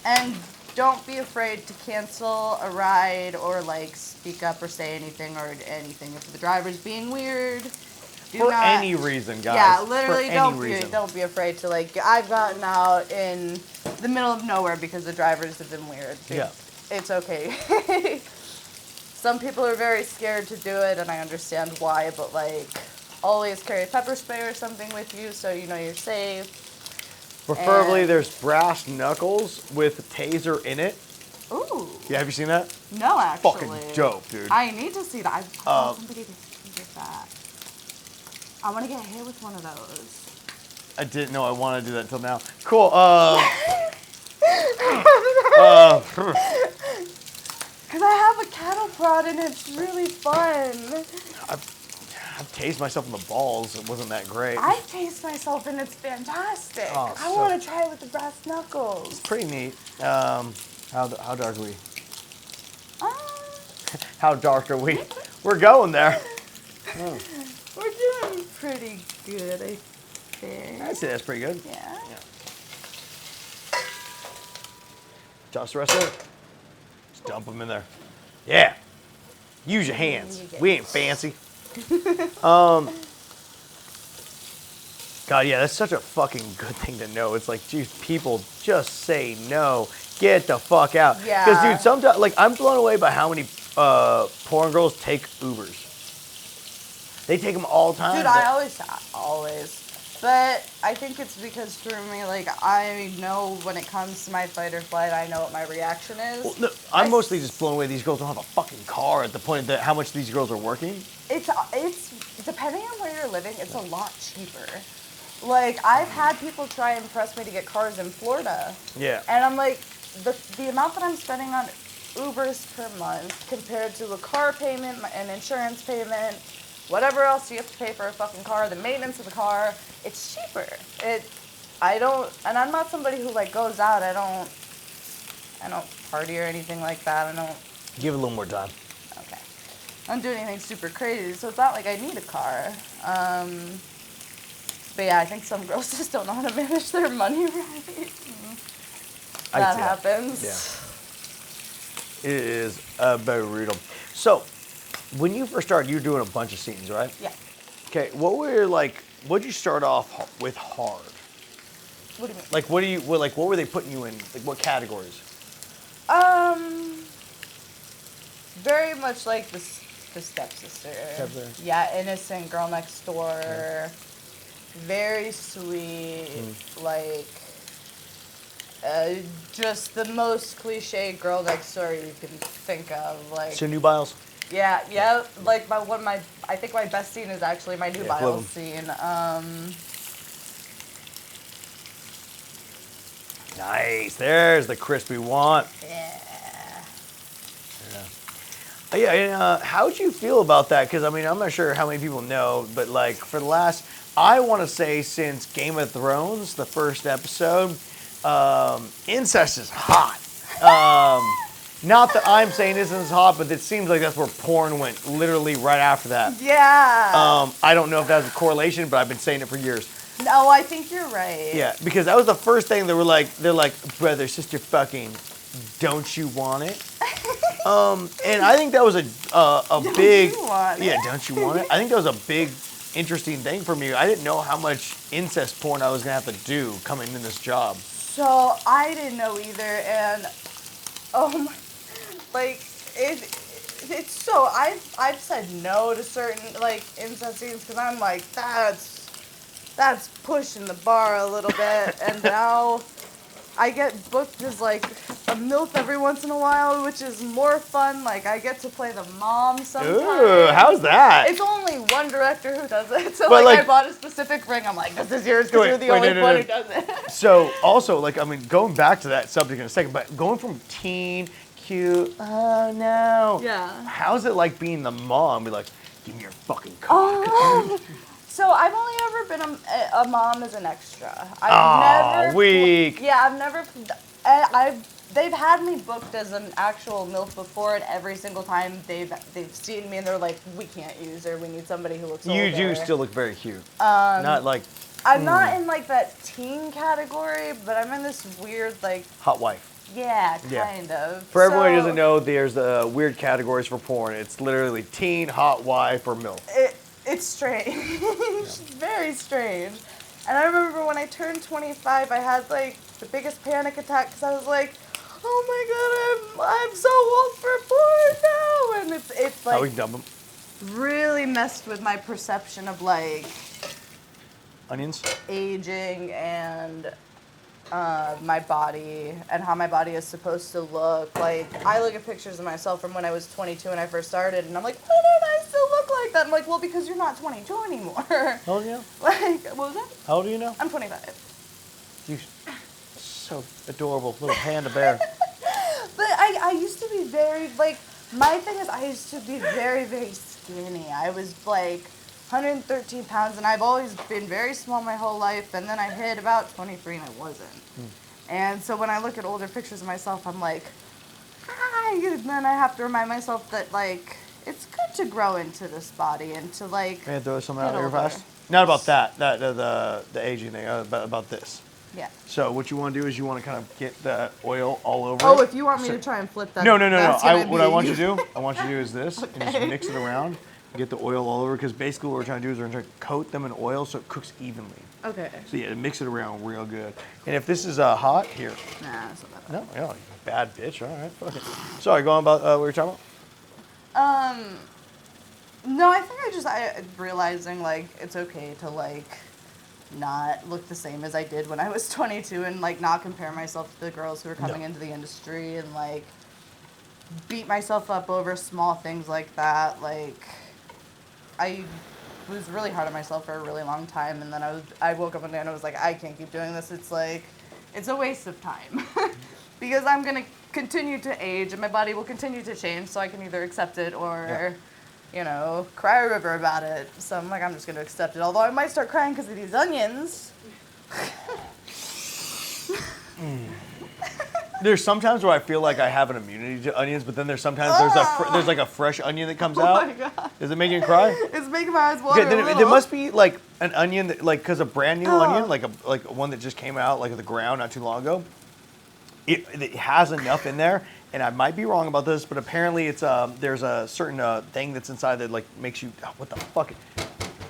And don't be afraid to cancel a ride or like speak up or say anything or anything if the driver's being weird. For any reason, guys. Yeah, literally, For any reason. don't be afraid to like. I've gotten out in the middle of nowhere because the drivers have been weird. Yeah. It's okay. Some people are very scared to do it, and I understand why. But like, always carry pepper spray or something with you so you know you're safe. Preferably, And- there's brass knuckles with taser in it. Ooh. Yeah, have you seen that? No, actually. Fucking dope, dude. I need to see that. I want somebody to get that. I want to get hit with one of those. I didn't know I wanted to do that until now. Cool. Because I have a cattle prod and it's really fun. I've tased myself in the balls. It wasn't that great. I've tasted myself and it's fantastic. Oh, I want to try it with the brass knuckles. Pretty neat. How dark are we? Um, How dark are we? We're going there. we're doing pretty good, I think. I'd say that's pretty good. Yeah. Toss the rest of it. Just dump them in there. Yeah. Use your hands. We ain't fancy. God, yeah, that's such a fucking good thing to know. It's like, geez, people just say no. Get the fuck out. Yeah. Because, dude, sometimes, like, I'm blown away by how many porn girls take Ubers. They take them all the time. Dude, I always. But I think it's because for me, like, I know when it comes to my fight or flight, I know what my reaction is. Well, no, I'm mostly just blown away. These girls don't have a fucking car at the point that how much these girls are working. It's depending on where you're living, it's a lot cheaper. Like, I've had people try and press me to get cars in Florida. Yeah. And I'm like, the amount that I'm spending on Ubers per month compared to a car payment, an insurance payment, whatever else you have to pay for a fucking car, the maintenance of the car, it's cheaper. And I'm not somebody who like goes out. I don't party or anything like that. I don't. Give it a little more time. Okay. I don't do anything super crazy, so it's not like I need a car. But yeah, I think some girls just don't know how to manage their money right. That happens. Yeah. It is brutal. So, when you first started, you were doing a bunch of scenes, right? Yeah. Okay, what did you start off with hard? What do you mean? Like, what were they putting you in? Like, what categories? Very much like the stepsister. Stepsister. Yeah, innocent girl next door. Yeah. Very sweet, like, just the most cliche girl next door you can think of. Like, So, nubiles? yeah. Like I think my best scene is actually my nubile scene. Nice. There's the crisp we want. Yeah. Yeah, and how'd you feel about that? Because, I mean, I'm not sure how many people know, but, like, for the last, I want to say since Game of Thrones, the first episode, incest is hot. Not that I'm saying this is hot, but it seems like that's where porn went, literally right after that. Yeah. I don't know if that's a correlation, but I've been saying it for years. No, I think you're right. Yeah, because that was the first thing they're like, brother, sister fucking, don't you want it? And I think that was a big, don't you want it? I think that was a big, interesting thing for me. I didn't know how much incest porn I was gonna have to do coming in this job. So I didn't know either, and it's so I've said no to certain like incest scenes because I'm like that's pushing the bar a little bit, and now I get booked as like a MILF every once in a while, which is more fun. Like I get to play the mom sometimes. Ooh, how's that? It's only one director who does it. So But, like like- I bought a specific ring. I'm like, this is yours because you're the only one who does it. So also, like, I mean, going back to that subject in a second, but going from teen, cute, oh no. Yeah. How's it like being the mom? Be like, give me your fucking cock. So I've only ever been a mom as an extra. I've never. Weak. Yeah, I've never. They've had me booked as an actual MILF before, and every single time they've seen me and they're like, we can't use her. We need somebody who looks older. You do still look very cute. Not like I'm not in like that teen category, but I'm in this weird like hot wife. Yeah, Yeah. kind of. For everyone who So, doesn't know, there's weird categories for porn. It's literally teen, hot wife, or MILF. It's strange. Very strange. And I remember when I turned 25, I had like the biggest panic attack because I was like, oh my god, I'm so old for porn now. And it's How we like dump them? really messed with my perception of like Onions? aging and my body and how my body is supposed to look. Like, I look at pictures of myself from when I was 22 when I first started, and I'm like, why don't I still look like that? I'm like, well, because you're not 22 anymore. How old are you? Like, what was that? How old are you now? I'm 25. You so adorable, little panda bear. But I used to be very, like, my thing is I used to be very, very skinny. I was like 113 pounds, and I've always been very small my whole life, and then I hit about 23 and I wasn't. And so when I look at older pictures of myself, I'm like, and then I have to remind myself that, like, it's good to grow into this body and to, like, Can I throw something out get here older. fast? Not about that, the aging thing, about this. Yeah. So what you want to do is you want to kind of get the oil all over Oh, it. if you want me to try and flip that. No. that's gonna What I be- want you to do, I want you to do is this, and just Okay. mix it around, get the oil all over, because basically what we're trying to do is we're trying to coat them in oil so it cooks evenly. Okay. So yeah, mix it around real good. And if this is hot, here. Nah, it's not that bad. No, you bad bitch. All right, fuck it. Sorry, going about what you're talking about. No, I think I realizing, like, it's okay to, like, not look the same as I did when I was 22 and, like, not compare myself to the girls who were coming No. into the industry and, like, beat myself up over small things like that. Like, I was really hard on myself for a really long time, and then I woke up one day and I was like, I can't keep doing this. It's like, it's a waste of time. Because I'm going to continue to age and my body will continue to change, so I can either accept it or, you know, cry a river about it. So I'm like, I'm just going to accept it. Although I might start crying because of these onions. There's sometimes where I feel like I have an immunity to onions, but then there's sometimes there's like a fresh onion that comes Oh out. my God. Does it make you cry? It's making my eyes water Okay, then a little. there must be like an onion that, like, because a brand new onion, like one that just came out like at the ground not too long ago. It has enough in there, and I might be wrong about this, but apparently it's there's a certain thing that's inside that like makes you what the fuck?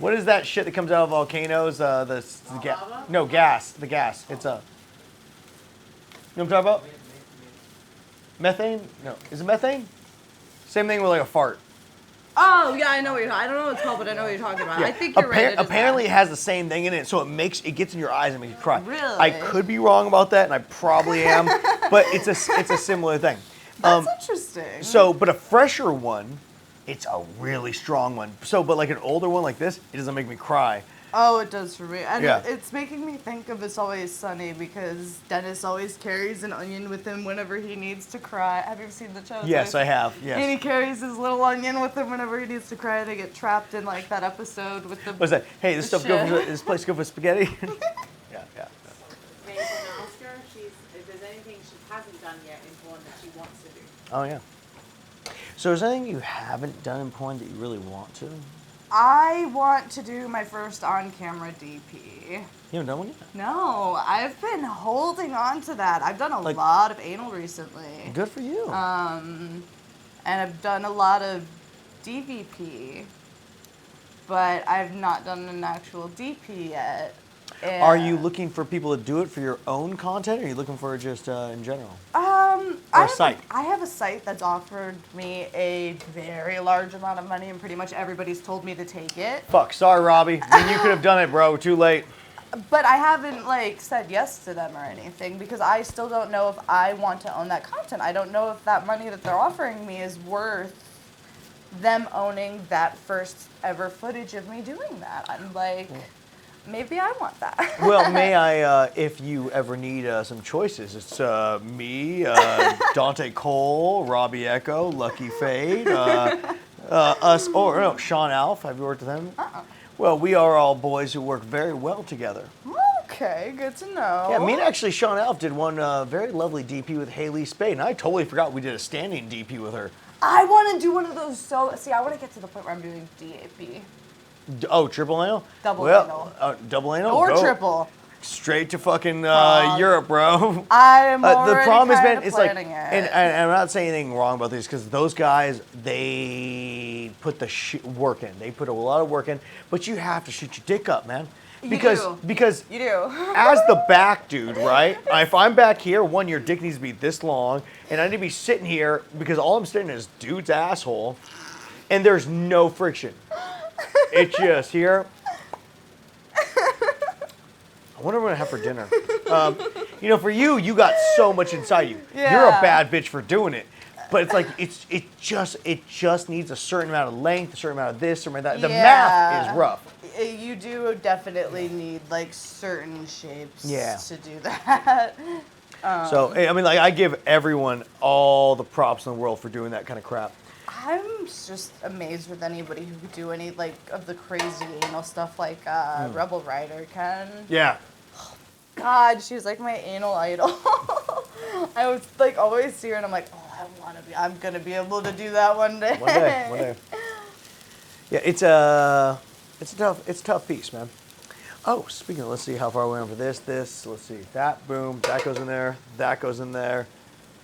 What is that shit that comes out of volcanoes? The gas? No, gas. The gas. It's a. You know what I'm talking about? Methane? No. Is it methane? Same thing with like a fart. Oh, yeah, I know what you're talking about. I don't know what it's called, but I know what you're talking about. Yeah. I think you're right. It is Apparently, that. it has the same thing in it, so it gets in your eyes and makes you cry. Really? I could be wrong about that, and I probably am, but it's a similar thing. That's interesting. So, but a fresher one, it's a really strong one. So, but like an older one like this, it doesn't make me cry. Oh, it does for me. And Yeah. it's making me think of It's Always Sunny because Dennis always carries an onion with him whenever he needs to cry. Have you ever seen the show? Yes, I have. Yes. And he carries his little onion with him whenever he needs to cry. They get trapped in like that episode with the. What's that? Hey, this place go for spaghetti. Yeah. Maybe you can ask her if there's anything she hasn't done yet in porn that she wants to do. Oh yeah. So, is there anything you haven't done in porn that you really want to? I want to do my first on-camera DP. You haven't done one yet? No, I've been holding on to that. I've done a Like- lot of anal recently. Good for you. And I've done a lot of DVP, but I've not done an actual DP yet. Are you looking for people to do it for your own content, or are you looking for it just in general? I site? I have a site that's offered me a very large amount of money, and pretty much everybody's told me to take it. Fuck, sorry, Robbie. I mean, you could have done it, bro. Too late. But I haven't like said yes to them or anything because I still don't know if I want to own that content. I don't know if that money that they're offering me is worth them owning that first ever footage of me doing that. I'm like, maybe I want that. Well, may I, if you ever need some choices, it's me, Dante Cole, Robbie Echo, Lucky Fade, us, or no, Sean Alf. Have you worked with him? Well, we are all boys who work very well together. Okay, good to know. Yeah, me and actually Sean Alf did one very lovely DP with Haley Spade, and I totally forgot we did a standing DP with her. I want to do one of those see, I want to get to the point where I'm doing DAP. Oh, triple anal? Double well, anal. Double anal? Or Go. triple. Straight to fucking Prague. Europe, bro. I'm The already problem is, kind man, of it's like, planning it. and I'm not saying anything wrong about this because those guys, they put the work in. They put a lot of work in, but you have to shoot your dick up, man. Because You do. as the back dude, right? If I'm back here, one, your dick needs to be this long, and I need to be sitting here because all I'm sitting in is dude's asshole, and there's no friction. It's just here. I wonder what I have for dinner. You know, for you, you got so much inside you. Yeah. You're a bad bitch for doing it. But it's like it just needs a certain amount of length, a certain amount of this, a certain amount of that. The math is rough. You do definitely need like certain shapes Yeah. to do that. So I mean, like I give everyone all the props in the world for doing that kind of crap. I'm just amazed with anybody who could do any like of the crazy anal stuff like Rebel Rider can. Yeah. God, she was like my anal idol. I would like always see her and I'm like, oh, I'm gonna be able to do that one day. One day. Yeah, it's a tough piece, man. Oh, speaking of, let's see how far we went for this. Let's see, that, boom, that goes in there, that goes in there.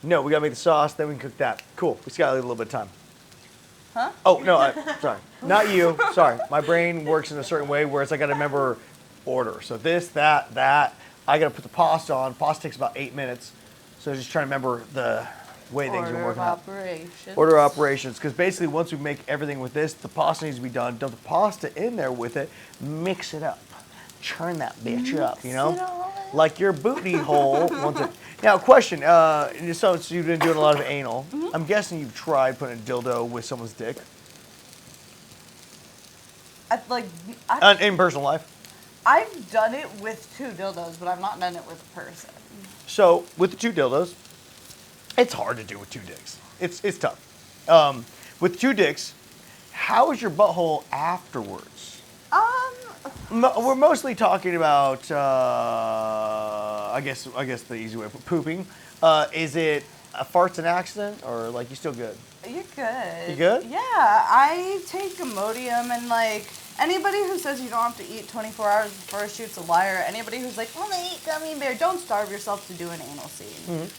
No, we gotta make the sauce, then we can cook that. Cool, we just gotta leave a little bit of time. Huh? Oh, no, sorry, not you, sorry. My brain works in a certain way where it's like I gotta remember order. So this, that, I gotta put the pasta on. Pasta takes about 8 minutes. So just trying to remember the way things are working out. Order of operations. Because basically once we make everything with this, the pasta needs to be done. Dump the pasta in there with it. Mix it up. Churn that bitch up, you know? Like your booty hole wants it. Now, question. So you've been doing a lot of anal. I'm guessing you've tried putting a dildo with someone's dick. In personal life. I've done it with 2 dildos, but I've not done it with a person. So with the 2 dildos, it's hard to do with 2 dicks. It's tough. With 2 dicks, how is your butthole afterwards? We're mostly talking about, I guess the easy way, pooping. Is it a fart's an accident, or like you still good? You're good. You good? Yeah, I take Imodium, and like anybody who says you don't have to eat 24 hours before a shoot's a liar. Anybody who's like, well, they eat gummy bear, don't starve yourself to do an anal scene.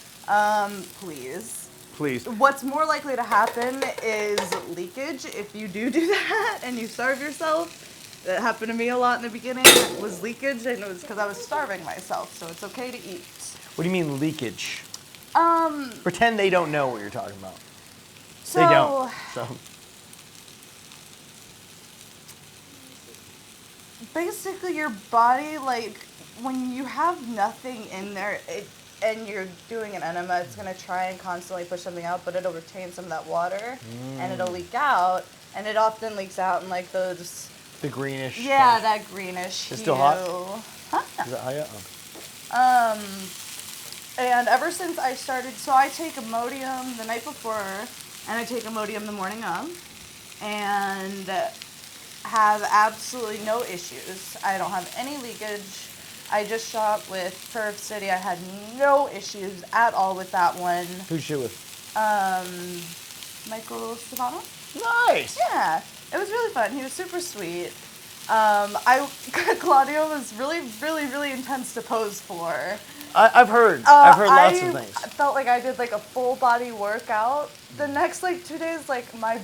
Please. Please. What's more likely to happen is leakage if you do that and you starve yourself. That happened to me a lot in the beginning. It was leakage, and it was because I was starving myself, so it's okay to eat. What do you mean leakage? Pretend they don't know what you're talking about. So, they don't. So. Basically, your body, like, when you have nothing in there, and you're doing an enema, it's going to try and constantly push something out, but it'll retain some of that water, and it'll leak out, and it often leaks out in, like, those... The greenish. Yeah, that greenish It's still hot? Huh? Is that hot yet? Oh. And ever since I started, so I take Imodium the night before, and I take Imodium the morning of, and have absolutely no issues. I don't have any leakage. I just shot with Perf City. I had no issues at all with that one. Who'd you shoot with? Michael Savano? Nice! Yeah, it was really fun. He was super sweet. Claudio was really, really, really intense to pose for. I've heard lots of things. I felt like I did like a full body workout. The next like 2 days, like my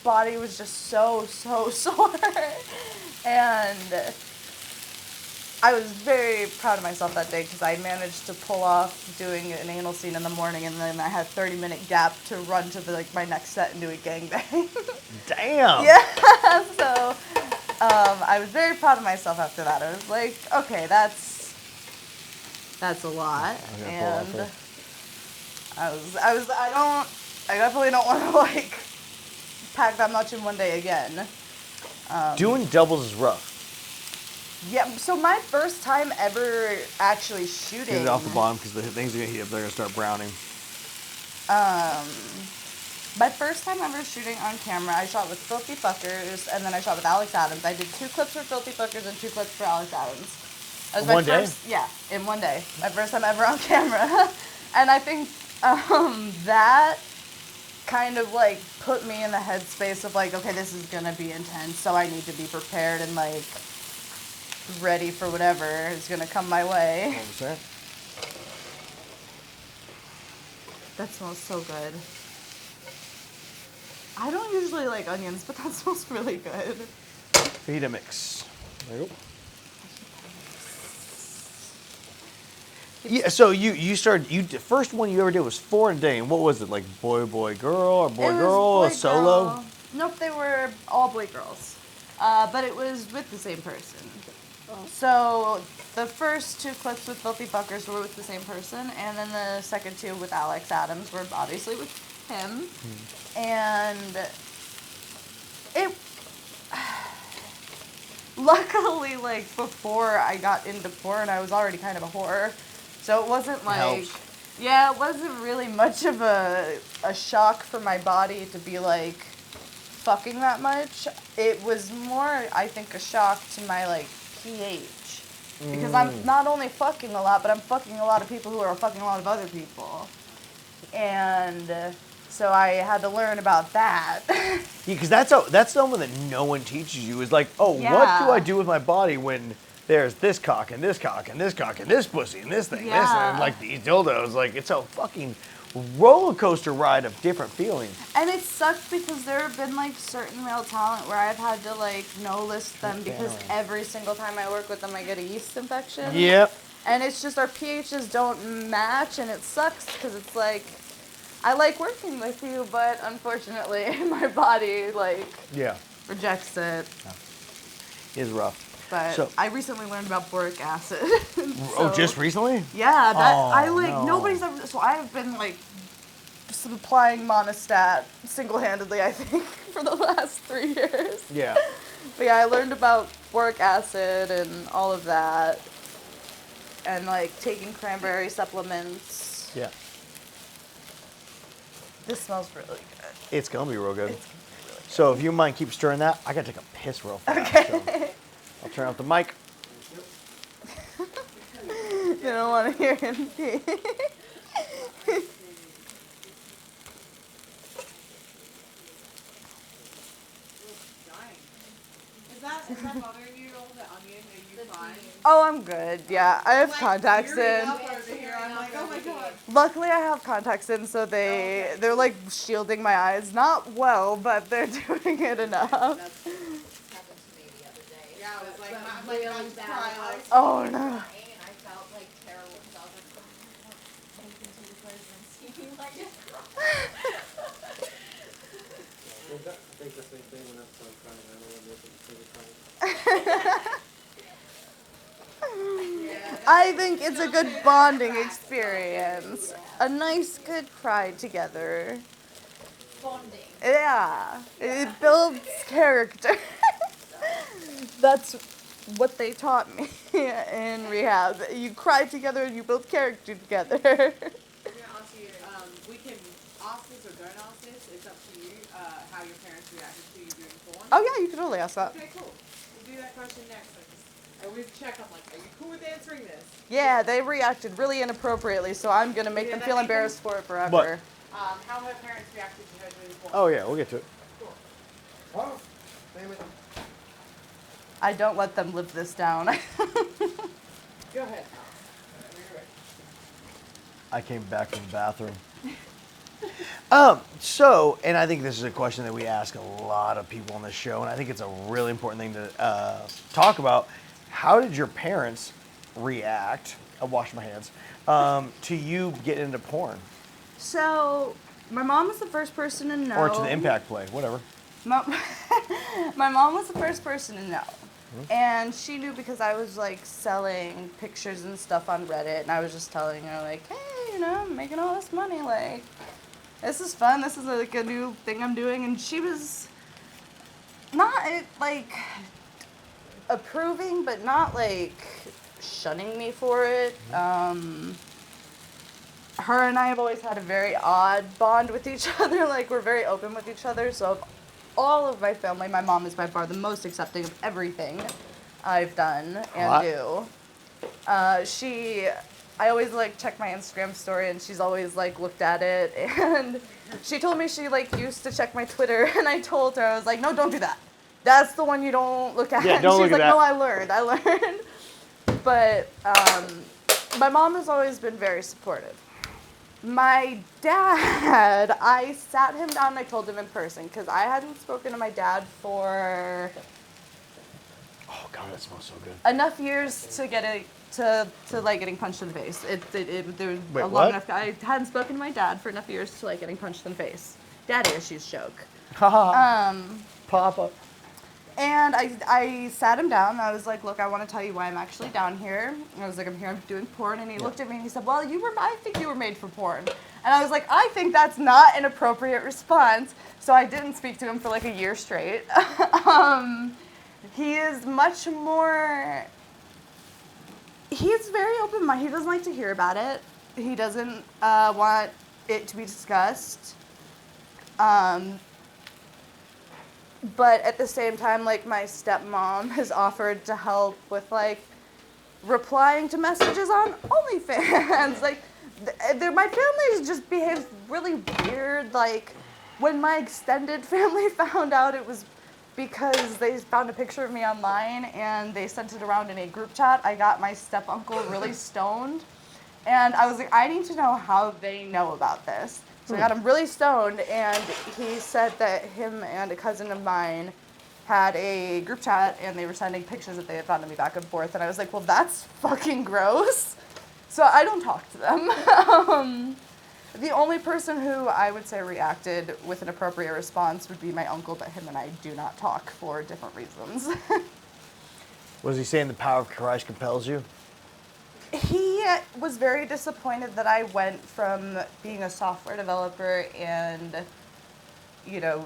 body was just so sore, and I was very proud of myself that day because I managed to pull off doing an anal scene in the morning, and then I had a 30-minute gap to run to my next set and do a gangbang. Damn. Yeah. So I was very proud of myself after that. I was like, okay, that's a lot, and I definitely don't want to like pack that much in one day again. Doing doubles is rough. Yeah, so my first time ever actually shooting. Get it off the bottom because the things are gonna heat up. They're gonna start browning. My first time ever shooting on camera, I shot with Filthy Fuckers, and then I shot with Alex Adams. I did 2 clips for Filthy Fuckers and 2 clips for Alex Adams. That was in one day? Yeah, in one day. My first time ever on camera. And I think that kind of like put me in the headspace of like, okay, this is gonna be intense, so I need to be prepared and like ready for whatever is gonna come my way. 100%. That smells so good. I don't usually like onions, but that smells really good. Feta mix. There you go. Yeah, so you started, the first one you ever did was 4 a day, and what was it, like boy girl, or boy It was girl, boy, a solo? girl. Nope, they were all boy girls. But it was with the same person. So the first 2 clips with Filthy Fuckers were with the same person, and then the second 2 with Alex Adams were obviously with him. And it luckily, like, before I got into porn, I was already kind of a whore. So it wasn't like, helps. yeah, it wasn't really much of a shock for my body to be like fucking that much. It was more, I think, a shock to my like pH. Because I'm not only fucking a lot, but I'm fucking a lot of people who are fucking a lot of other people. And so I had to learn about that. Yeah, because that's something that no one teaches you, is like, oh, what do I do with my body when there's this cock and this cock and this cock and this pussy and this thing, this, and like these dildos. Like, it's a fucking roller coaster ride of different feelings. And it sucked because there have been like certain male talent where I've had to like no list them because every single time I work with them I get a yeast infection. Yep. And it's just our pHs don't match, and it sucks because it's like, I like working with you, but unfortunately my body like rejects it. It's rough. But So- I recently learned about boric acid. Oh, just recently? Yeah, that I like no. nobody's ever. So I've been like supplying monostat single-handedly, I think, for the last 3 years. Yeah. But yeah, I learned about boric acid and all of that, and like taking cranberry supplements. Yeah. This smells really good. It's gonna be real good. It's gonna be really So if you mind keep stirring that, I gotta take a piss real fast. Okay. So I'll turn off the mic. good. You don't want to hear him pee. Is that bothering you at all, the onion? Are you fine? Oh, I'm good. Yeah, I have Like, contacts tearing in. up over here. I'm like, oh my god. Luckily, I have contacts in, so they're like shielding my eyes. Not well, but they're doing it enough. Happened to me the other day. Yeah, I was like, But I'm like, really about to bad. cry, I like, was Oh, crying, no. and I felt like terrible because I was like, oh, I can see the place and see me like this. I think the same thing when I'm crying. I don't want to make it crying. I think it's a good bonding experience. A nice, good cry together. Bonding. Yeah, it builds character. That's what they taught me in rehab. You cry together and you build character together. I'm gonna ask you, we can ask this or don't ask this. It's up to you. How your parents reacted to you doing porn. Oh yeah, you can totally ask that. Okay, cool. We'll do that question next. I always check. I'm like, are you cool with answering this? Yeah, they reacted really inappropriately, so I'm gonna make them feel embarrassed for it forever. What? How her parents reacted to her doing porn. Oh yeah, we'll get to it. Cool. Oh, damn it. I don't let them live this down. Go ahead. I came back from the bathroom. So, and I think this is a question that we ask a lot of people on this show, and I think it's a really important thing to talk about. How did your parents react? I'll wash my hands. To you getting into porn, So, my mom was the first person to know. or to the impact play, whatever. My mom was the first person to know. And she knew because I was like selling pictures and stuff on Reddit, and I was just telling her like, hey, you know, I'm making all this money, like, this is fun, this is like a new thing I'm doing, and she was not like approving, but not like shunning me for it. Her and I have always had a very odd bond with each other, like we're very open with each other, so of all of my family, my mom is by far the most accepting of everything I've done and do. I always like check my Instagram story, and she's always like looked at it, and she told me she like used to check my Twitter, and I told her, I was like, no, don't do that. That's the one you don't look at. Yeah, And don't she's look like, at no, that. I learned. But my mom has always been very supportive. My dad, I sat him down and I told him in person because I hadn't spoken to my dad for Oh God, that smells so good. enough years to get it to like getting punched in the face. There was Wait, a long what? enough. I hadn't spoken to my dad for enough years to like getting punched in the face. Daddy issues joke. Papa. And I sat him down and I was like, look, I want to tell you why I'm actually down here. And I was like, I'm here, I'm doing porn. And he looked at me and he said, well, I think you were made for porn. And I was like, I think that's not an appropriate response. So I didn't speak to him for like a year straight. He is much more, he's very open-minded. He doesn't like to hear about it. He doesn't want it to be discussed. But at the same time, like, my stepmom has offered to help with, like, replying to messages on OnlyFans. Like, my family just behaves really weird. Like, when my extended family found out, it was because they found a picture of me online and they sent it around in a group chat. I got my step-uncle really stoned. And I was like, I need to know how they know about this. So I got him really stoned, and he said that him and a cousin of mine had a group chat, and they were sending pictures that they had found of me back and forth. And I was like, well, that's fucking gross. So I don't talk to them. The only person who I would say reacted with an appropriate response would be my uncle, but him and I do not talk for different reasons. Was he saying the power of Christ compels you? He was very disappointed that I went from being a software developer and, you know,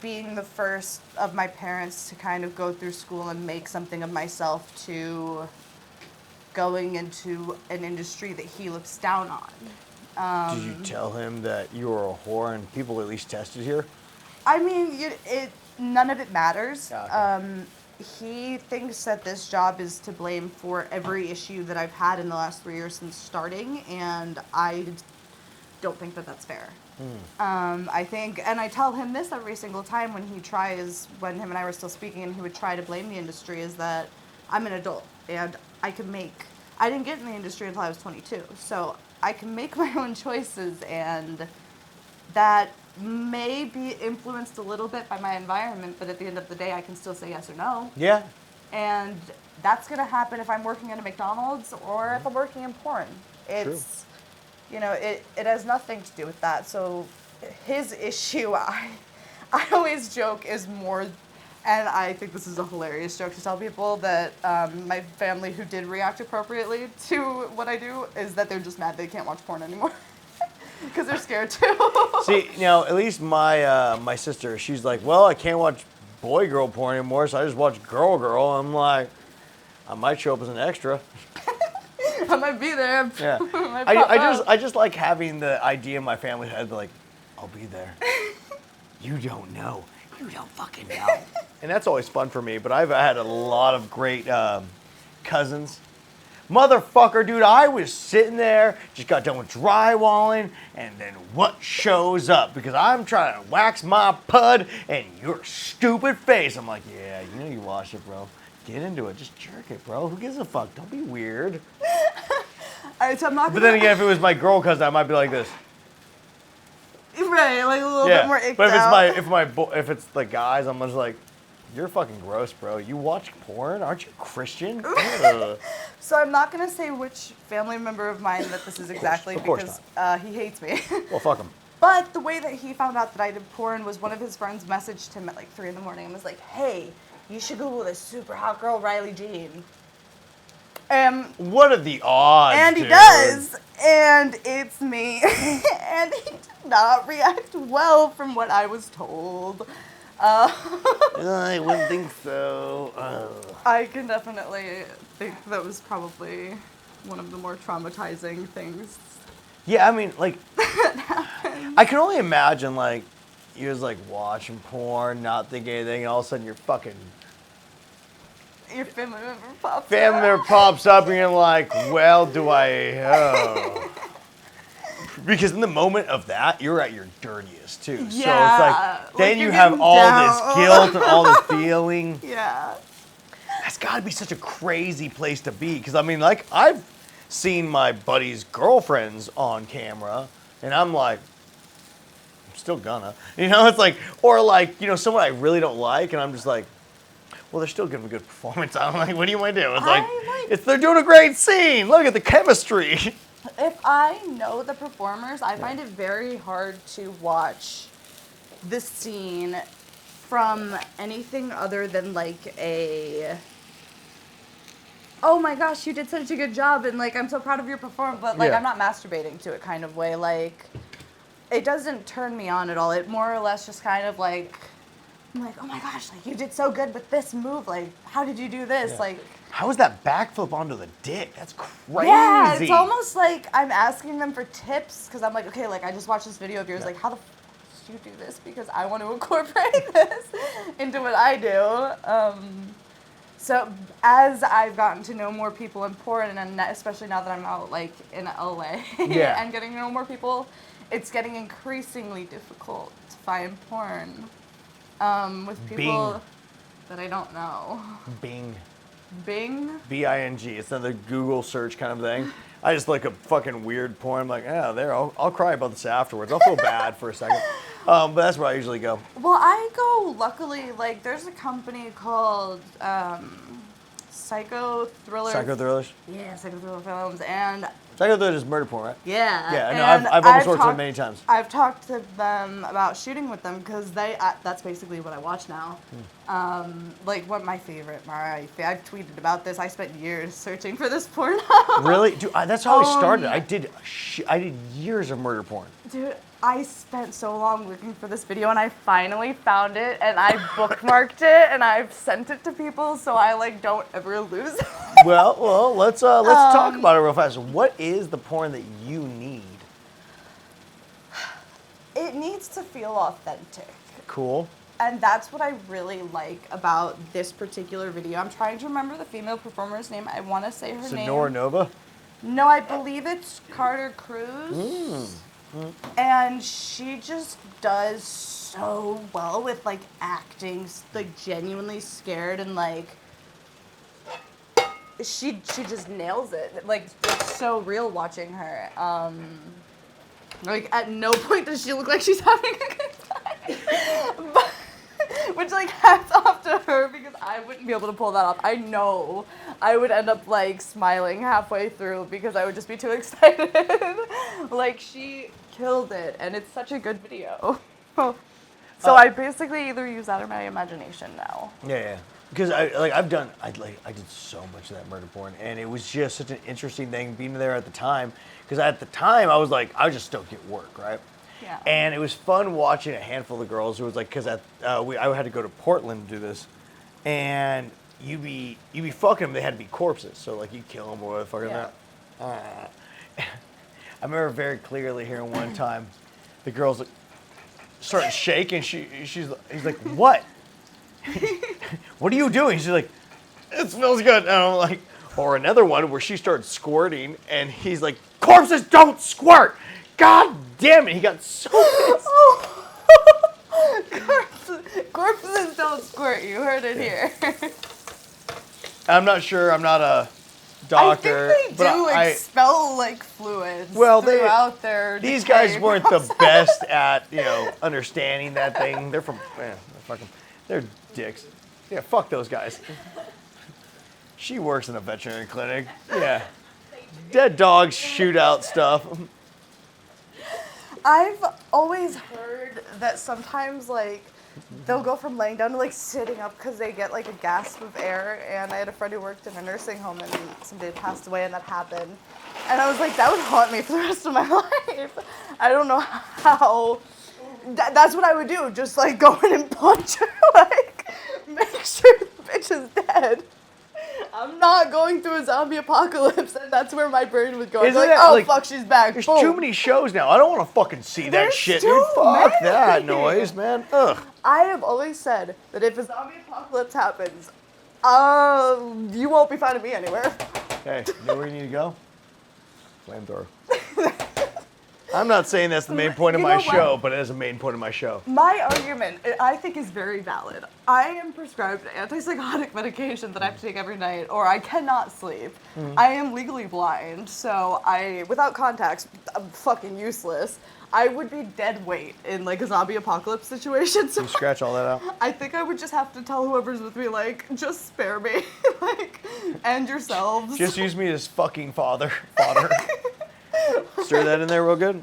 being the first of my parents to kind of go through school and make something of myself to going into an industry that he looks down on. Did you tell him that you were a whore and people at least tested here? I mean, none of it matters. Okay. He thinks that this job is to blame for every issue that I've had in the last 3 years since starting, and I don't think that that's fair. I think, and I tell him this every single time when when him and I were still speaking and he would try to blame the industry, is that I'm an adult and I didn't get in the industry until I was 22, so I can make my own choices, and that may be influenced a little bit by my environment, but at the end of the day, I can still say yes or no. Yeah. And that's going to happen if I'm working at a McDonald's or if I'm working in porn. It's, you know, it has nothing to do with that. So his issue, I always joke, is more, and I think this is a hilarious joke to tell people, that my family who did react appropriately to what I do is that they're just mad they can't watch porn anymore. Because they're scared too. See, you know, at least my sister, she's like, well, I can't watch boy-girl porn anymore, so I just watch girl-girl. I'm like, I might show up as an extra. I might be there. Yeah. Might pop up. I just like having the idea in my family head, like, I'll be there. You don't know. You don't fucking know. And that's always fun for me, but I've had a lot of great cousins. Motherfucker, dude, I was sitting there, just got done with drywalling, and then what shows up? Because I'm trying to wax my pud, and your stupid face. I'm like, yeah, you know you wash it, bro. Get into it. Just jerk it, bro. Who gives a fuck? Don't be weird. All right, so I'm not But then again, if it was my girl cousin, I might be like this. Right, like a little bit more icked but out. if it's the guys, I'm just like, you're fucking gross, bro. You watch porn? Aren't you Christian? Ugh. So I'm not going to say which family member of mine that this is exactly Of course because he hates me. Well, fuck him. But the way that he found out that I did porn was one of his friends messaged him at like 3 in the morning and was like, hey, you should Google this super hot girl, Riley Jean. What are the odds? And he dude? does. And it's me. And he did not react well from what I was told. I wouldn't think so. I can definitely think that was probably one of the more traumatizing things. Yeah, I mean, like, I can only imagine, like, you're just, like, watching porn, not thinking anything, and all of a sudden your fucking Your family member pops family up. member pops up, and you're like, well, do I, Because in the moment of that, you're at your dirtiest too. So it's Yeah, like then like, you you're have getting all down. this guilt and all this feeling. Yeah. That's got to be such a crazy place to be. Because I mean, like I've seen my buddies' girlfriends on camera, and I'm like, I'm still gonna, it's like, or like, someone I really don't like, and I'm just like, well, they're still giving a good performance. I'm like, what do you want to do? It's like, they're doing a great scene. Look at the chemistry. If I know the performers, I find it very hard to watch the scene from anything other than like oh my gosh, you did such a good job, and like I'm so proud of your performance, but like Yeah. I'm not masturbating to it kind of way. Like it doesn't turn me on at all. It more or less just kind of like I'm like, oh my gosh, like you did so good with this move. Like how did you do this? Yeah. Like How is that backflip onto the dick? That's crazy. yeah, it's almost like I'm asking them for tips because I'm like, okay, like I just watched this video of yours. Yeah. Like how the did you do this? Because I want to incorporate this into what I do. So as I've gotten to know more people in porn, and especially now that I'm out like in LA Yeah. and getting to know more people, it's getting increasingly difficult to find porn with people Bing. that I don't know. Bing. Bing? B-I-N-G. It's another Google search kind of thing. I just like a fucking weird porn. I'm like, yeah, there. I'll cry about this afterwards. I'll feel bad for a second. But that's where I usually go. Well, I go, luckily, like, there's a company called Psycho Thriller. Psycho thrillers. Yeah, Psycho Thriller Films, and Psycho thrillers is murder porn, right? yeah. Yeah, no, and I've almost worked with them talked- many times. I've talked to them about shooting with them because that's basically what I watch now. Like, what my favorite, I've tweeted about this. I spent years searching for this porn. Really? Dude, that's how I started. I did years of murder porn. Dude, I spent so long looking for this video, and I finally found it, and I bookmarked it, and I've sent it to people so I like don't ever lose it. Well, let's talk about it real fast. What is the porn that you need? It needs to feel authentic. Cool. And that's what I really like about this particular video. I'm trying to remember the female performer's name. I want to say her name. Sonora Nova? No, I believe it's Carter Cruz. And she just does so well with like acting, like genuinely scared, and like she just nails it. Like it's so real watching her. Like at no point does she look like she's having a good time. But, which like hats off to her because I wouldn't be able to pull that off. I know I would end up like smiling halfway through because I would just be too excited. Like she killed it, and it's such a good video. So I basically either use that or my imagination now. Yeah. Because I did so much of that murder porn, and it was just such an interesting thing being there at the time. Because at the time I was like, I was just stoked at work, right? Yeah. And it was fun watching a handful of girls who was like, because I had to go to Portland to do this, and you be fucking them. They had to be corpses, so like you kill them or whatever. Yeah. I remember very clearly hearing one time, the girls like, started shaking. He's like, what? What are you doing? She's like, it smells good. And I'm like, or another one where she started squirting, and he's like, corpses don't squirt. God damn it! He got so pissed. Corpses don't squirt. You heard it here. I'm not sure. I'm not a doctor. I think they do but expel like fluids Well, throughout their these guys decay weren't the process. best at understanding that thing. They're from they're dicks. Yeah, fuck those guys. She works in a veterinary clinic. Yeah, dead dogs shoot out stuff. I've always heard that sometimes like they'll go from laying down to like sitting up because they get like a gasp of air. And I had a friend who worked in a nursing home, and somebody had passed away, and that happened. And I was like, that would haunt me for the rest of my life. I don't know how. That's what I would do. Just like go in and punch her, like make sure the bitch is dead. I'm not going through a zombie apocalypse, and that's where my brain would go. I'd be Isn't like, it, oh like, fuck, she's back. There's Boom. too many shows now. I don't want to fucking see that There's shit, too dude. Fuck many. that noise, man. Ugh. I have always said that if a zombie apocalypse happens, you won't be finding me anywhere. Hey, you know where you need to go? Flamethrower. I'm not saying that's the main point of You my know what? show, but it is a main point of my show. My argument, I think, is very valid. I am prescribed antipsychotic medication that I have to take every night, or I cannot sleep. I am legally blind, so without contacts, I'm fucking useless. I would be dead weight in like a zombie apocalypse situation. So You scratch all that out. I think I would just have to tell whoever's with me, like, just spare me, like, and yourselves. Just use me as fucking fodder. Stir that in there real good.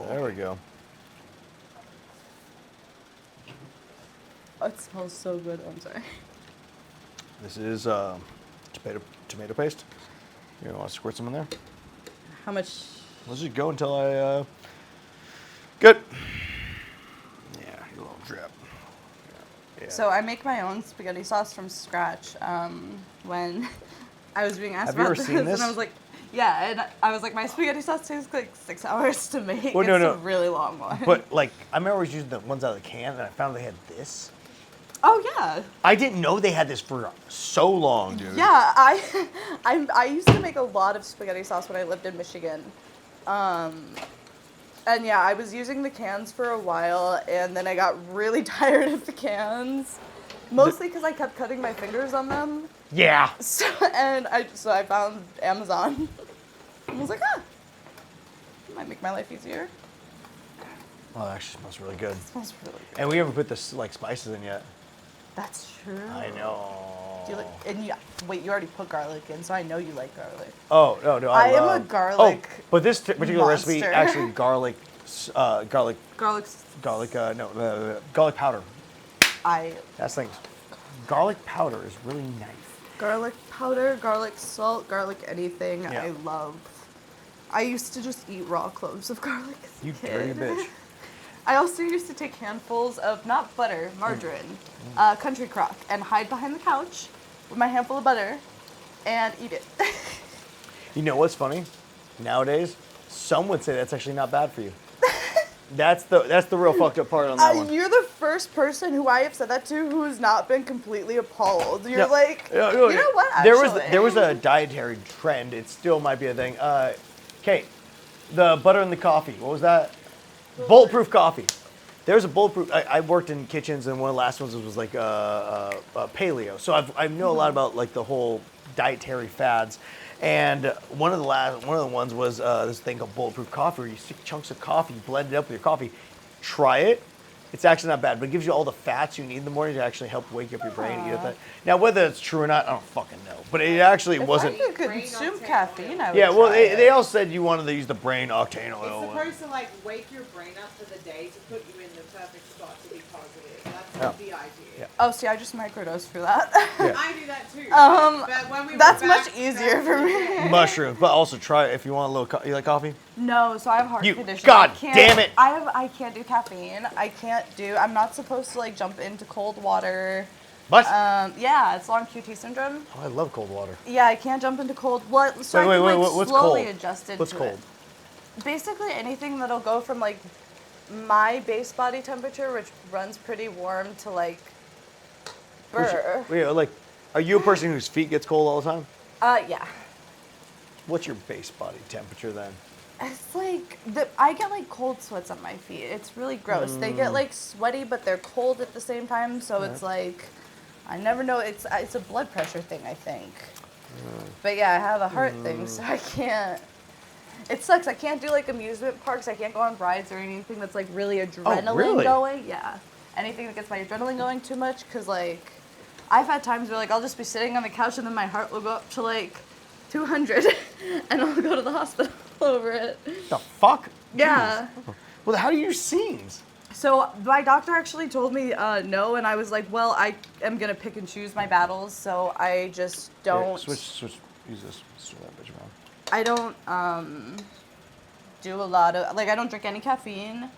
There we go. It smells so good. I'm sorry. This is tomato paste. You want to squirt some in there? How much? Let's just go until I. Good. Yeah, a little drip. Yeah. So I make my own spaghetti sauce from scratch. When I was being asked Have you about ever seen this? and I was like, yeah, and I was like, my spaghetti sauce takes like 6 hours to make. Well, no, it's no. a really long one. But like, I remember I was using the ones out of the can, and I found they had this. Oh yeah. I didn't know they had this for so long, dude. Yeah, I used to make a lot of spaghetti sauce when I lived in Michigan. And yeah, I was using the cans for a while, and then I got really tired of the cans. Mostly because I kept cutting my fingers on them. Yeah. So I found Amazon. And I was like, might make my life easier. Oh, that actually smells really good. It smells really good. And we haven't put this like spices in yet. That's true. I know. Do you like? And wait, you already put garlic in, so I know you like garlic. Oh no, I am a love- garlic Oh, but this particular recipe monster. actually garlic Garlic. garlic powder. I That's things. Garlic powder is really nice. garlic powder, garlic salt, garlic anything. Yeah. I love. I used to just eat raw cloves of garlic as a You kid. dirty bitch. I also used to take handfuls of not butter, margarine, country crock, and hide behind the couch with my handful of butter and eat it. You know what's funny? Nowadays, some would say that's actually not bad for you. That's the real fucked up part on that one. You're the first person who I have said that to who has not been completely appalled. You're Yeah. like, Yeah, you know what? Actually. There was a dietary trend. It still might be a thing. Kate, the butter in the coffee. What was that? Bulletproof coffee. There's a bulletproof. I worked in kitchens, and one of the last ones was like paleo. So I know a lot about like the whole dietary fads. And one of the ones was this thing called bulletproof coffee, where you stick chunks of coffee, blend it up with your coffee. Try it. It's actually not bad, but it gives you all the fats you need in the morning to actually help wake up your brain. Eat it. Now, whether it's true or not, I don't fucking know. But it actually wasn't. If I could consume caffeine, I would Yeah, well, try they it. all said you wanted to use the brain octane oil. It's supposed to like wake your brain up for the day to put you in the perfect spot to be positive. That's Yeah. the idea. Yeah. Oh, see, I just microdose for that. Yeah. I do that too. But when we were That's back- much easier for me. Mushrooms, but also try it if you want a little. You like coffee? No, so I have heart You- condition. God I can't, damn it. I can't do caffeine. I'm not supposed to like jump into cold water. What? Yeah, it's long QT syndrome. Oh, I love cold water. Yeah, I can't jump into cold. What? So Wait, I can wait, like what's slowly cold? adjust into What's it. cold? Basically anything that'll go from like my base body temperature, which runs pretty warm, to like burr. Like, are you a person whose feet gets cold all the time? Yeah. What's your base body temperature then? It's like I get like cold sweats on my feet. It's really gross. They get like sweaty, but they're cold at the same time. So it's like I never know. It's a blood pressure thing, I think. But yeah, I have a heart thing, so I can't. It sucks. I can't do like amusement parks. I can't go on rides or anything that's like really adrenaline really? going. Yeah, anything that gets my adrenaline going too much. Cause like I've had times where like I'll just be sitting on the couch and then my heart will go up to like 200, and I'll go to the hospital over it. The fuck? Yeah. Jeez. Well, how do you use scenes? So my doctor actually told me no, and I was like, well, I am gonna pick and choose my battles, so I just don't. Here, switch. Use this. Switch that bitch around. I don't do a lot of like I don't drink any caffeine.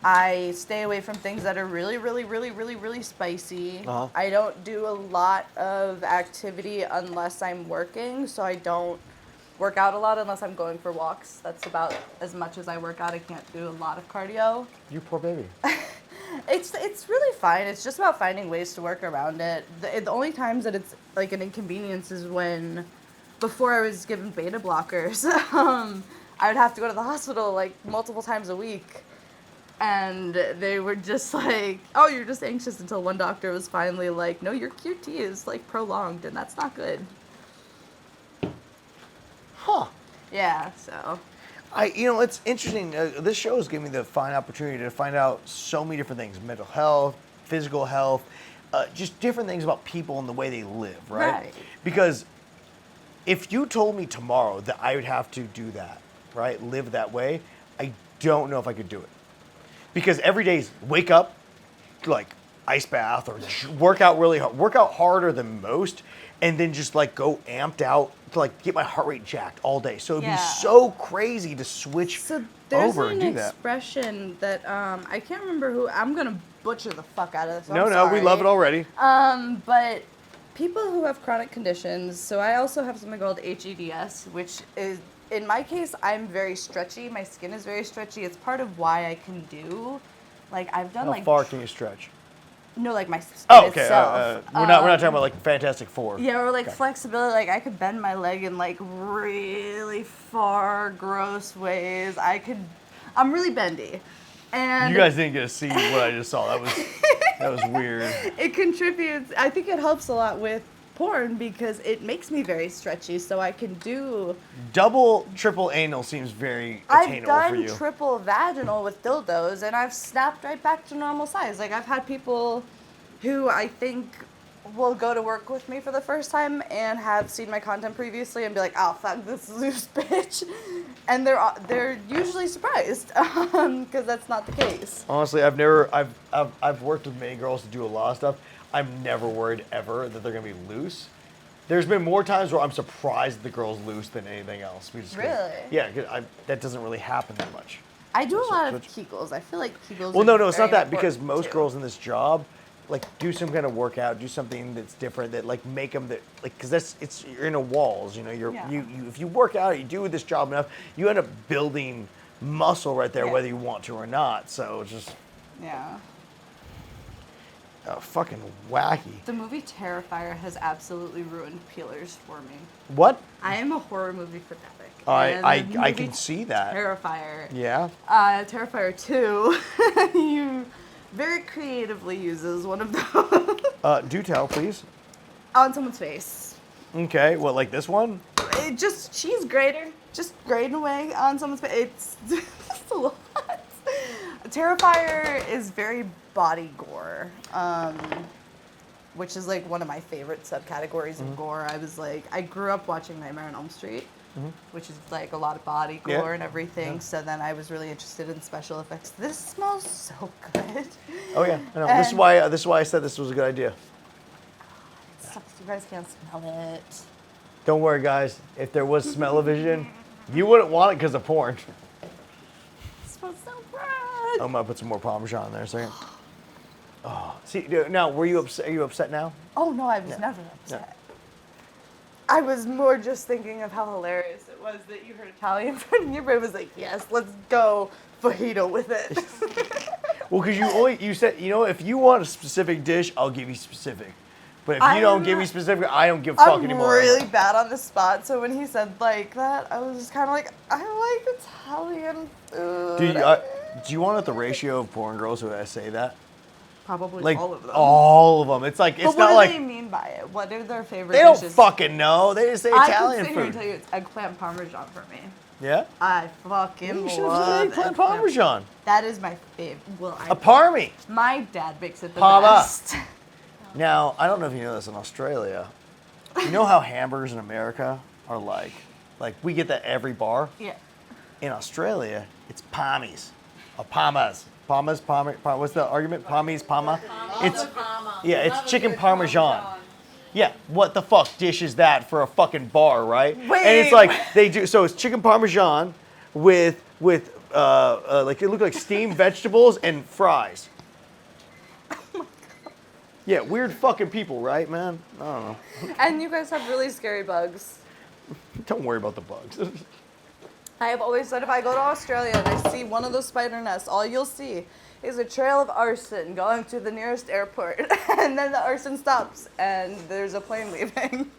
I stay away from things that are really, really, really, really, really spicy. Uh-huh. I don't do a lot of activity unless I'm working, so I don't work out a lot unless I'm going for walks. That's about as much as I work out. I can't do a lot of cardio. You poor baby. It's really fine. It's just about finding ways to work around it. The only times that it's like an inconvenience is when, before I was given beta blockers, I would have to go to the hospital like multiple times a week. And they were just like, oh, you're just anxious, until one doctor was finally like, no, your QT is like prolonged and that's not good. Huh. Yeah, so. It's interesting. This show has given me the fine opportunity to find out so many different things: mental health, physical health, just different things about people and the way they live, right? Right. Because if you told me tomorrow that I would have to do that, right, live that way, I don't know if I could do it. Because every day's wake up, like ice bath, or work out really hard, work out harder than most, and then just like go amped out to like get my heart rate jacked all day. So it'd Yeah. be so crazy to switch So there's over and an do that. expression that I can't remember who. I'm gonna butcher the fuck out of this. No, I'm no, we love it sorry. already. But people who have chronic conditions. So I also have something called HEDS, which is, in my case, I'm very stretchy. My skin is very stretchy. It's part of why I can do, like I've done How like far can you stretch? no, like my skin Oh, okay. itself. We're not talking about like Fantastic Four. Yeah, or like Okay. flexibility. Like I could bend my leg in like really far, gross ways. I'm really bendy, and You guys didn't get to see what I just saw. That was weird. it contributes. I think it helps a lot with porn because it makes me very stretchy, so I can do. Double, triple anal seems very I've attainable for done you. triple vaginal with dildos, and I've snapped right back to normal size. Like I've had people who I think will go to work with me for the first time and have seen my content previously and be like, "Oh fuck, this loose bitch," and they're usually surprised because that's not the case. Honestly, I've worked with many girls to do a lot of stuff. I'm never worried ever that they're gonna be loose. There's been more times where I'm surprised the girl's loose than anything else. Really? Yeah, 'cause that doesn't really happen that much. I do a lot of Switch. Kegels. I feel like Kegels. Well, are no, it's not very that, because important, most too. girls in this job, like, do some kind of workout, do something that's different, that like make them that like, because you're in a walls, you know, Yeah. you if you work out, you do this job enough, you end up building muscle right there, Yeah. whether you want to or not. So it's just Yeah. fucking wacky. The movie Terrifier has absolutely ruined peelers for me. What? I am a horror movie fanatic. and I the I movie can see that. Terrifier. Yeah. Terrifier 2, you very creatively uses one of those Do tell, please. on someone's face. Okay. Well, like this one. Cheese grater, just grating away on someone's face. It's just a lot. Terrifier is very body gore, which is like one of my favorite subcategories of gore. I grew up watching Nightmare on Elm Street, which is like a lot of body gore Yeah. and everything. Yeah. So then I was really interested in special effects. This smells so good. Oh yeah. I know. And This is why I said this was a good idea. it sucks you guys can't smell it. Don't worry, guys. If there was smell-o-vision, you wouldn't want it because of porn. It smells so good. I'm gonna put some more Parmesan in there a second. Oh, see, now, were you upset? Are you upset now? Oh no, I was never upset. I was more just thinking of how hilarious it was that you heard Italian food and your brain was like, yes, let's go fajito with it. Well, because you said, if you want a specific dish, I'll give you specific. But if you don't give me specific, I don't give a fuck I'm anymore. really bad on the spot, so when he said like that, I was just kind of like, I like Italian food. Do you want to know the ratio of porn girls who I say that? Probably Like all of them. all of them. It's like but it's what not do like they mean by it? What are their favorite they don't dishes? fucking know. They just say I Italian could sit here and food. tell you it's eggplant parmesan for me. Yeah. I fucking You should have love said eggplant parmesan. That is my favorite. Well, A parmy. my dad makes it the Pava. best. Now, I don't know if you know this in Australia. You know how hamburgers in America are like we get that every bar? Yeah. In Australia, it's palmies. Or palmas. Palmas, what's the argument? Palmies, palma? It's it's chicken parmesan. Yeah, what the fuck dish is that for a fucking bar, right? And it's Wait. like so it's chicken parmesan with like it looked like steamed vegetables and fries. Yeah, weird fucking people, right, man? I don't know. And you guys have really scary bugs. Don't worry about the bugs. I have always said if I go to Australia and I see one of those spider nests, all you'll see is a trail of arson going to the nearest airport. And then the arson stops and there's a plane leaving.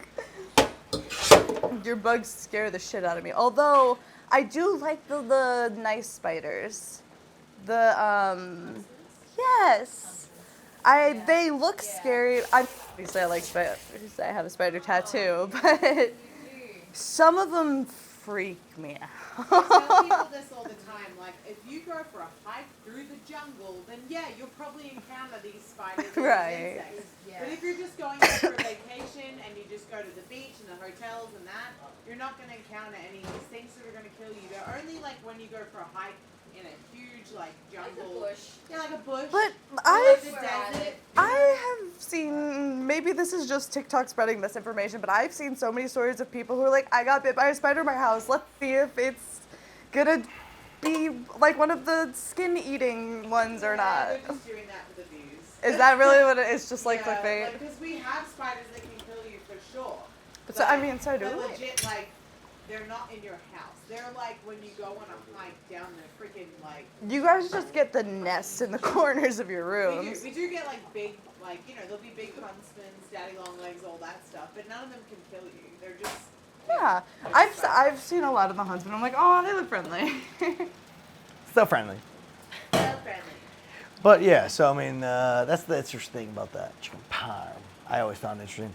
Your bugs scare the shit out of me. Although, I do like the nice spiders. Yes. They look scary. Obviously, I like spiders. I have a spider tattoo, but some of them freak me out. I tell people this all the time. Like, if you go for a hike through the jungle, then yeah, you'll probably encounter these spiders and Right. insects. But if you're just going there for a vacation and you just go to the beach and the hotels and that, you're not going to encounter any of these things that are going to kill you. They're only like when you go for a hike in a huge like jungle. Like a bush. Yeah, like a bush. But or like the desert. I have seen, maybe this is just TikTok spreading misinformation, but I've seen so many stories of people who are like, I got bit by a spider in my house. Let's see if it's gonna be like one of the skin-eating ones or not. They're just doing that for the views. Is that really what it is? Just like Yeah, clickbait? because we have spiders that can kill you for sure. But so, I mean, so do they're we. legit, like, they're not in your house. They're like when you go on a hike down the freaking, like... You guys just get the nests in the corners of your We rooms. do get, like, big, like, you know, there'll be big huntsmans, daddy long legs, all that stuff, but none of them can kill you. They're just... Yeah, I've seen a lot of the huntsmen. I'm like, oh, they look friendly. So friendly. They're friendly. But yeah, so I mean, that's the interesting thing about that chicken parm. I always found interesting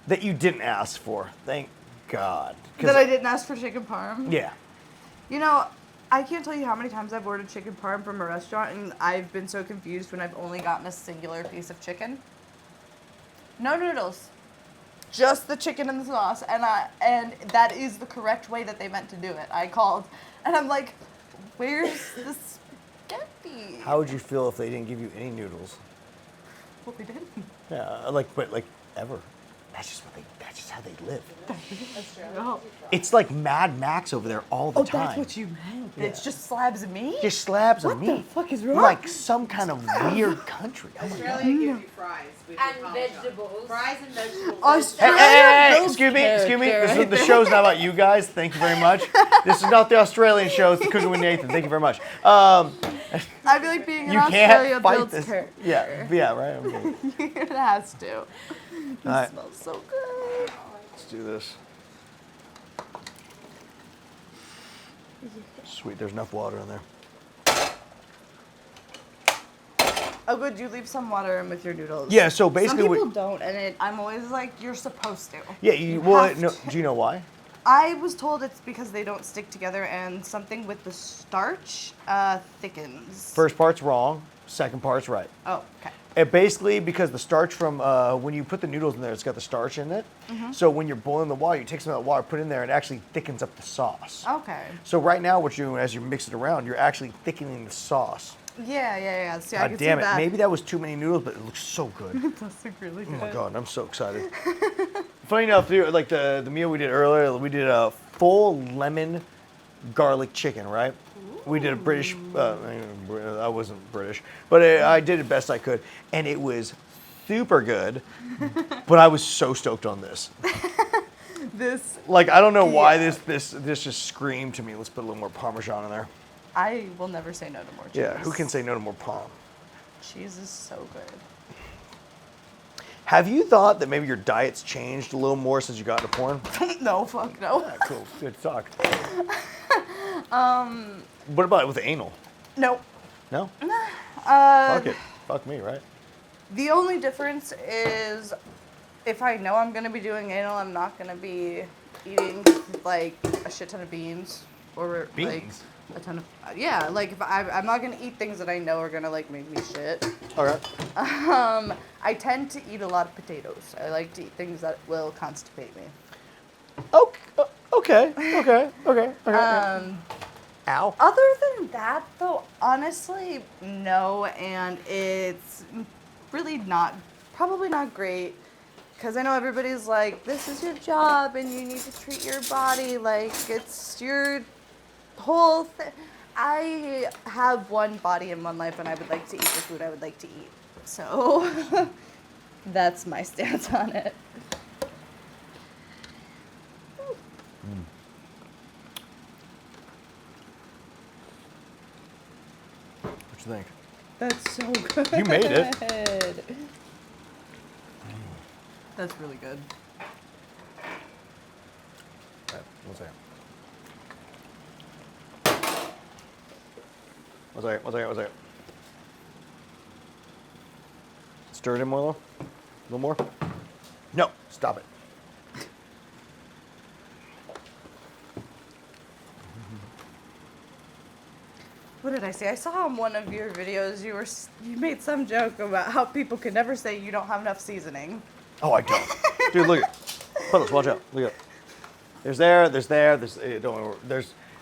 that you didn't ask for. Thank God. 'Cause- That I didn't ask for chicken parm. Yeah. You know, I can't tell you how many times I've ordered chicken parm from a restaurant, and I've been so confused when I've only gotten a singular piece of chicken. No noodles, just the chicken and the sauce, and that is the correct way that they meant to do it. I called, and I'm like, "Where's the spaghetti?" How would you feel if they didn't give you any noodles? Well, we didn't. Yeah, but ever. That's just how they live. No. It's like Mad Max over there all the Oh, time. that's what you meant. Yeah. It's just slabs of meat. Just slabs of What meat. the fuck is wrong? Like some kind of weird country. Oh my God. Australia gives you fries with And your Parmesan. vegetables. Fries and vegetables. Australia- Hey, Those excuse me. character right The show's not about you guys. Thank you very much. This is not the Australian show. It's the Cooking with Nathan. Thank you very much. I feel like being in You Australia can't fight builds this. character. Yeah, right. Okay. It has to. It All right, smells so good. let's do this. Sweet, there's enough water in there. Oh, good. You leave some water in with your noodles. Yeah, so basically, some people don't, and I'm always like, you're supposed to. yeah, well, have no, to. do you know why? I was told it's because they don't stick together, and something with the starch thickens. First part's wrong. Second part's right. Oh, okay. It basically, because the starch from when you put the noodles in there, it's got the starch in it. So when you're boiling the water, you take some of that water, put it in there, and it actually thickens up the sauce. Okay. So right now, what you're doing as you mix it around, you're actually thickening the sauce. Yeah. See, I God can damn see it! that. Maybe that was too many noodles, but it looks so good. It does look really Oh good. my God, I'm so excited. Funny enough, dude, like the meal we did earlier, we did a full lemon garlic chicken, right? We did a British, I wasn't British, but I did it best I could, and it was super good, but I was so stoked on this. This, Like, I don't know why Yeah. this just screamed to me, let's put a little more Parmesan in there. I will never say no to more cheese. Yeah, who can say no to more Parm? Cheese is so good. Have you thought that maybe your diet's changed a little more since you got into porn? No, fuck no. Yeah, cool, good talk. What about with anal? Nope. No? Uh, Fuck it. Fuck me, right? The only difference is if I know I'm gonna be doing anal, I'm not gonna be eating like a shit ton of beans or Beans? like a ton of like if I'm not gonna eat things that I know are gonna like make me shit. Okay. I tend to eat a lot of potatoes. I like to eat things that will constipate me. Okay. Ow. Other than that, though, honestly, no, and it's really probably not great, because I know everybody's like, this is your job, and you need to treat your body like it's your whole thing. I have one body in one life, and I would like to eat the food I would like to eat. So, that's my stance on it. What you think? That's so good. You made it. That's really good. Right, one second. One second. Stir it in more, a little more. No, stop it. What did I say? I saw in one of your videos you made some joke about how people can never say you don't have enough seasoning. Oh, I don't. Dude, look at Puddles, watch out. Look at there's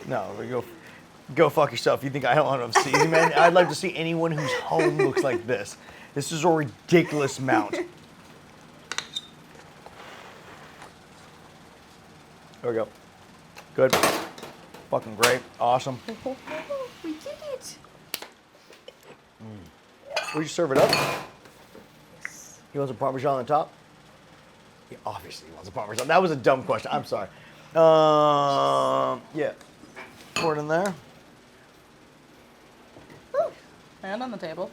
no, go fuck yourself. You think I don't have enough seasoning, man? I'd like to see anyone whose home looks like this. This is a ridiculous amount. There we go. Good. Fucking great. Awesome. We did it. Will you serve it up? He wants a Parmesan on the top? He obviously wants a Parmesan. That was a dumb question. I'm sorry. Yeah. Pour it in there. And on the table.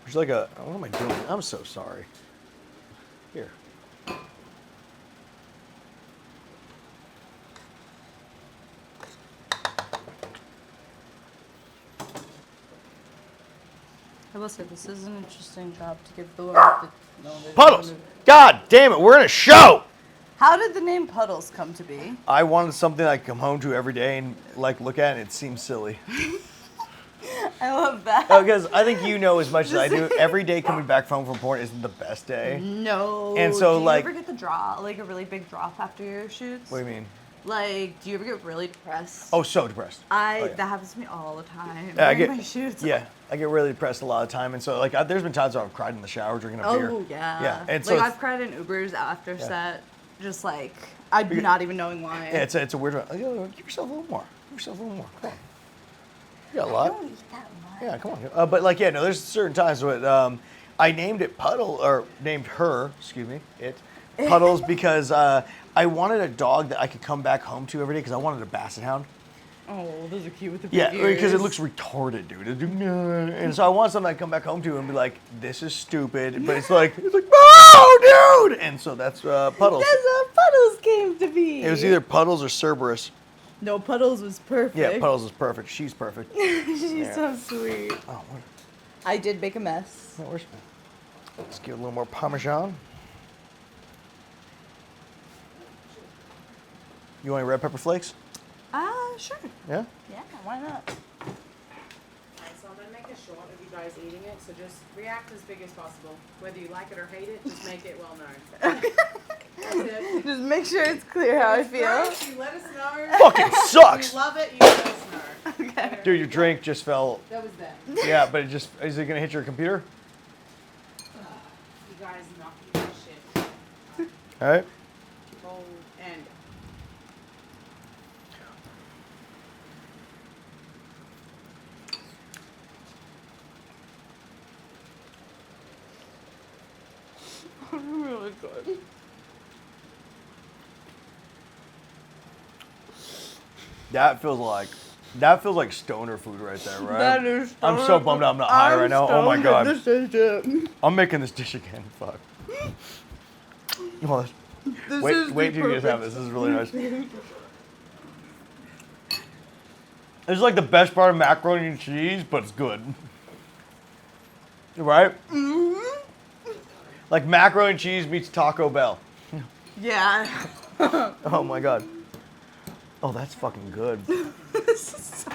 There's like a, what am I doing? I'm so sorry. Here. I will say this is an interesting job to give the one with the... No, Puddles! God damn it, we're in a show! How did the name Puddles come to be? I wanted something I could come home to every day and like look at, and it seems silly. I love that. Because I think you know as much as I do. Every day coming back home from porn isn't the best day. No. And so, do like- you ever get the drop, like a really big drop after your shoots? What do you mean? Like, do you ever get really depressed? Oh, so depressed. That yeah. happens to me all the time. Yeah, I during get my shoots. Yeah, I get really depressed a lot of the time, and so like there's been times where I've cried in the shower drinking a beer. Oh yeah. Yeah, and so like it's- I've cried in Ubers after set, just like I'm not even knowing why. Yeah, it's a weird one. Like, oh, give yourself a little more. Give yourself a little more. Come on. You got a I lot. don't eat that much. Yeah, come on. But like, yeah, no, there's certain times when I named it Puddle, or named her, excuse me, Puddles because I wanted a dog that I could come back home to every day because I wanted a basset hound. Oh, those are cute with the big Yeah, because it ears. looks retarded, dude. And so I want something I come back home to and be like, this is stupid, but it's like, no, dude! And so that's Puddles. That's how Puddles came to be. It was either Puddles or Cerberus. No, Puddles was perfect. Yeah, Puddles is perfect. She's perfect. She's Yeah. so sweet. Oh, what? I did make a mess. Oh, where's let's give it a little more Parmesan. You want any red pepper flakes? Sure. Yeah? Yeah, why not? Alright, so I'm gonna make a shot of you guys eating it, so just react as big as possible. Whether you like it or hate it, just make it well known. That's it. Just make sure it's clear how I If it's feel. gross, you let us know. Fucking If sucks! you love it, you let us know. Okay. Dude, your drink just fell. That was them. Yeah, but is it gonna hit your computer? You guys knocked me shit. Alright. Roll end. Really good. That feels like stoner food right there, right? That is I'm so bummed out I'm not high right now. Oh my god. This is it. I'm making this dish again. Fuck. Well, This wait is till you guys have this. This is really nice. This is like the best part of macaroni and cheese, but it's good. Right? Like macaroni and cheese meets Taco Bell. Yeah. Oh my god. Oh, that's fucking good. This is so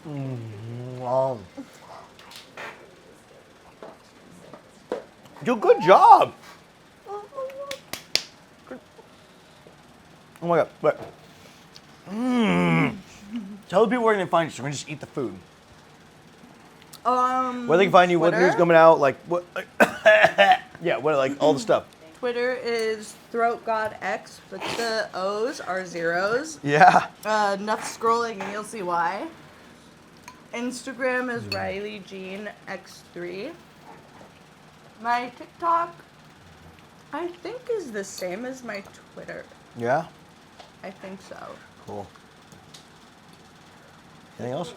good. Wow. Do a good job. Good. Oh my god. Wait. Tell the people where they can find you so we can just eat the food. Where they can find you, what Twitter? news coming out, like what yeah, what like all the stuff. Twitter is ThroatGodX, but the O's are zeros. Yeah. Enough scrolling and you'll see why. Instagram is RileyJeanX3. My TikTok, I think, is the same as my Twitter. Yeah. I think so. Cool. Anything else?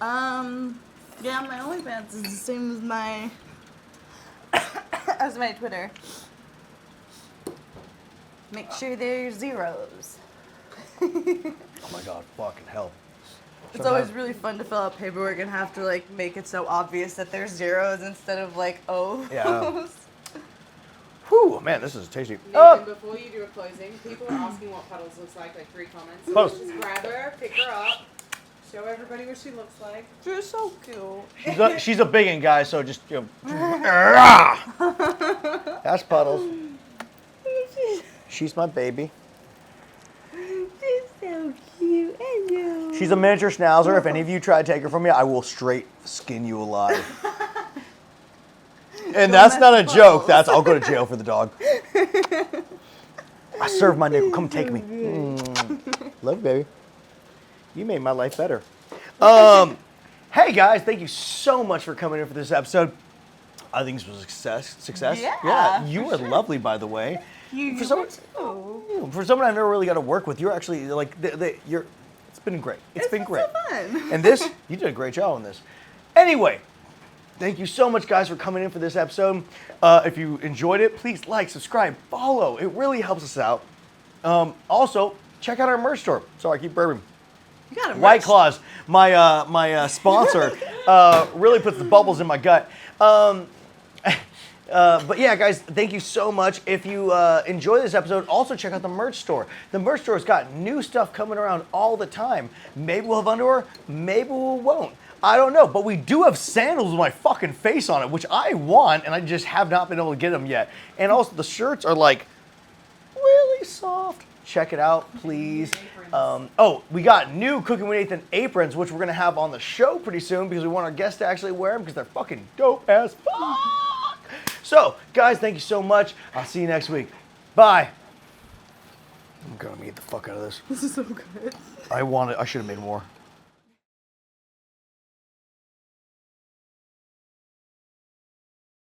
Yeah, my OnlyFans is the same as my as my Twitter. Make sure there's zeros. Oh my god, fucking hell. It's always really fun to fill out paperwork and have to like make it so obvious that there's zeros instead of like O's. Yeah. Whew, man, this is tasty. Nathan, before you do a closing, people are asking what Puddles looks like 3 comments. Puddles. Just grab her, pick her up, show everybody what she looks like. She's so cute. She's a big one, guys, so just, you know. That's Puddles. She's my baby. She's so cute. Hello. She's a miniature schnauzer. If any of you try to take her from me, I will straight skin you alive. And that's not a joke. I'll go to jail for the dog. I serve my nickel. Come take me. Love you, baby. You made my life better. Hey guys, thank you so much for coming in for this episode. I think this was a success. Yeah, you for were sure. lovely, by the way. You For someone, for someone I've never really got to work with, you're actually like you're. It's been great. It's been great. So fun. And this, you did a great job on this. Anyway, thank you so much, guys, for coming in for this episode. If you enjoyed it, please like, subscribe, follow. It really helps us out. Also, check out our merch store. Sorry, I keep burping. You got a White merch. Claws, my sponsor, really puts the bubbles in my gut. But yeah, guys, thank you so much. If you enjoy this episode, also check out the merch store. The merch store's got new stuff coming around all the time. Maybe we'll have underwear, maybe we won't. I don't know, but we do have sandals with my fucking face on it, which I want, and I just have not been able to get them yet. And also, the shirts are like really soft. Check it out, please. We got new Cooking with Nathan aprons, which we're gonna have on the show pretty soon because we want our guests to actually wear them because they're fucking dope as fuck. So, guys, thank you so much. I'll see you next week. Bye. I'm gonna eat the fuck out of this. This is so good. I should have made more.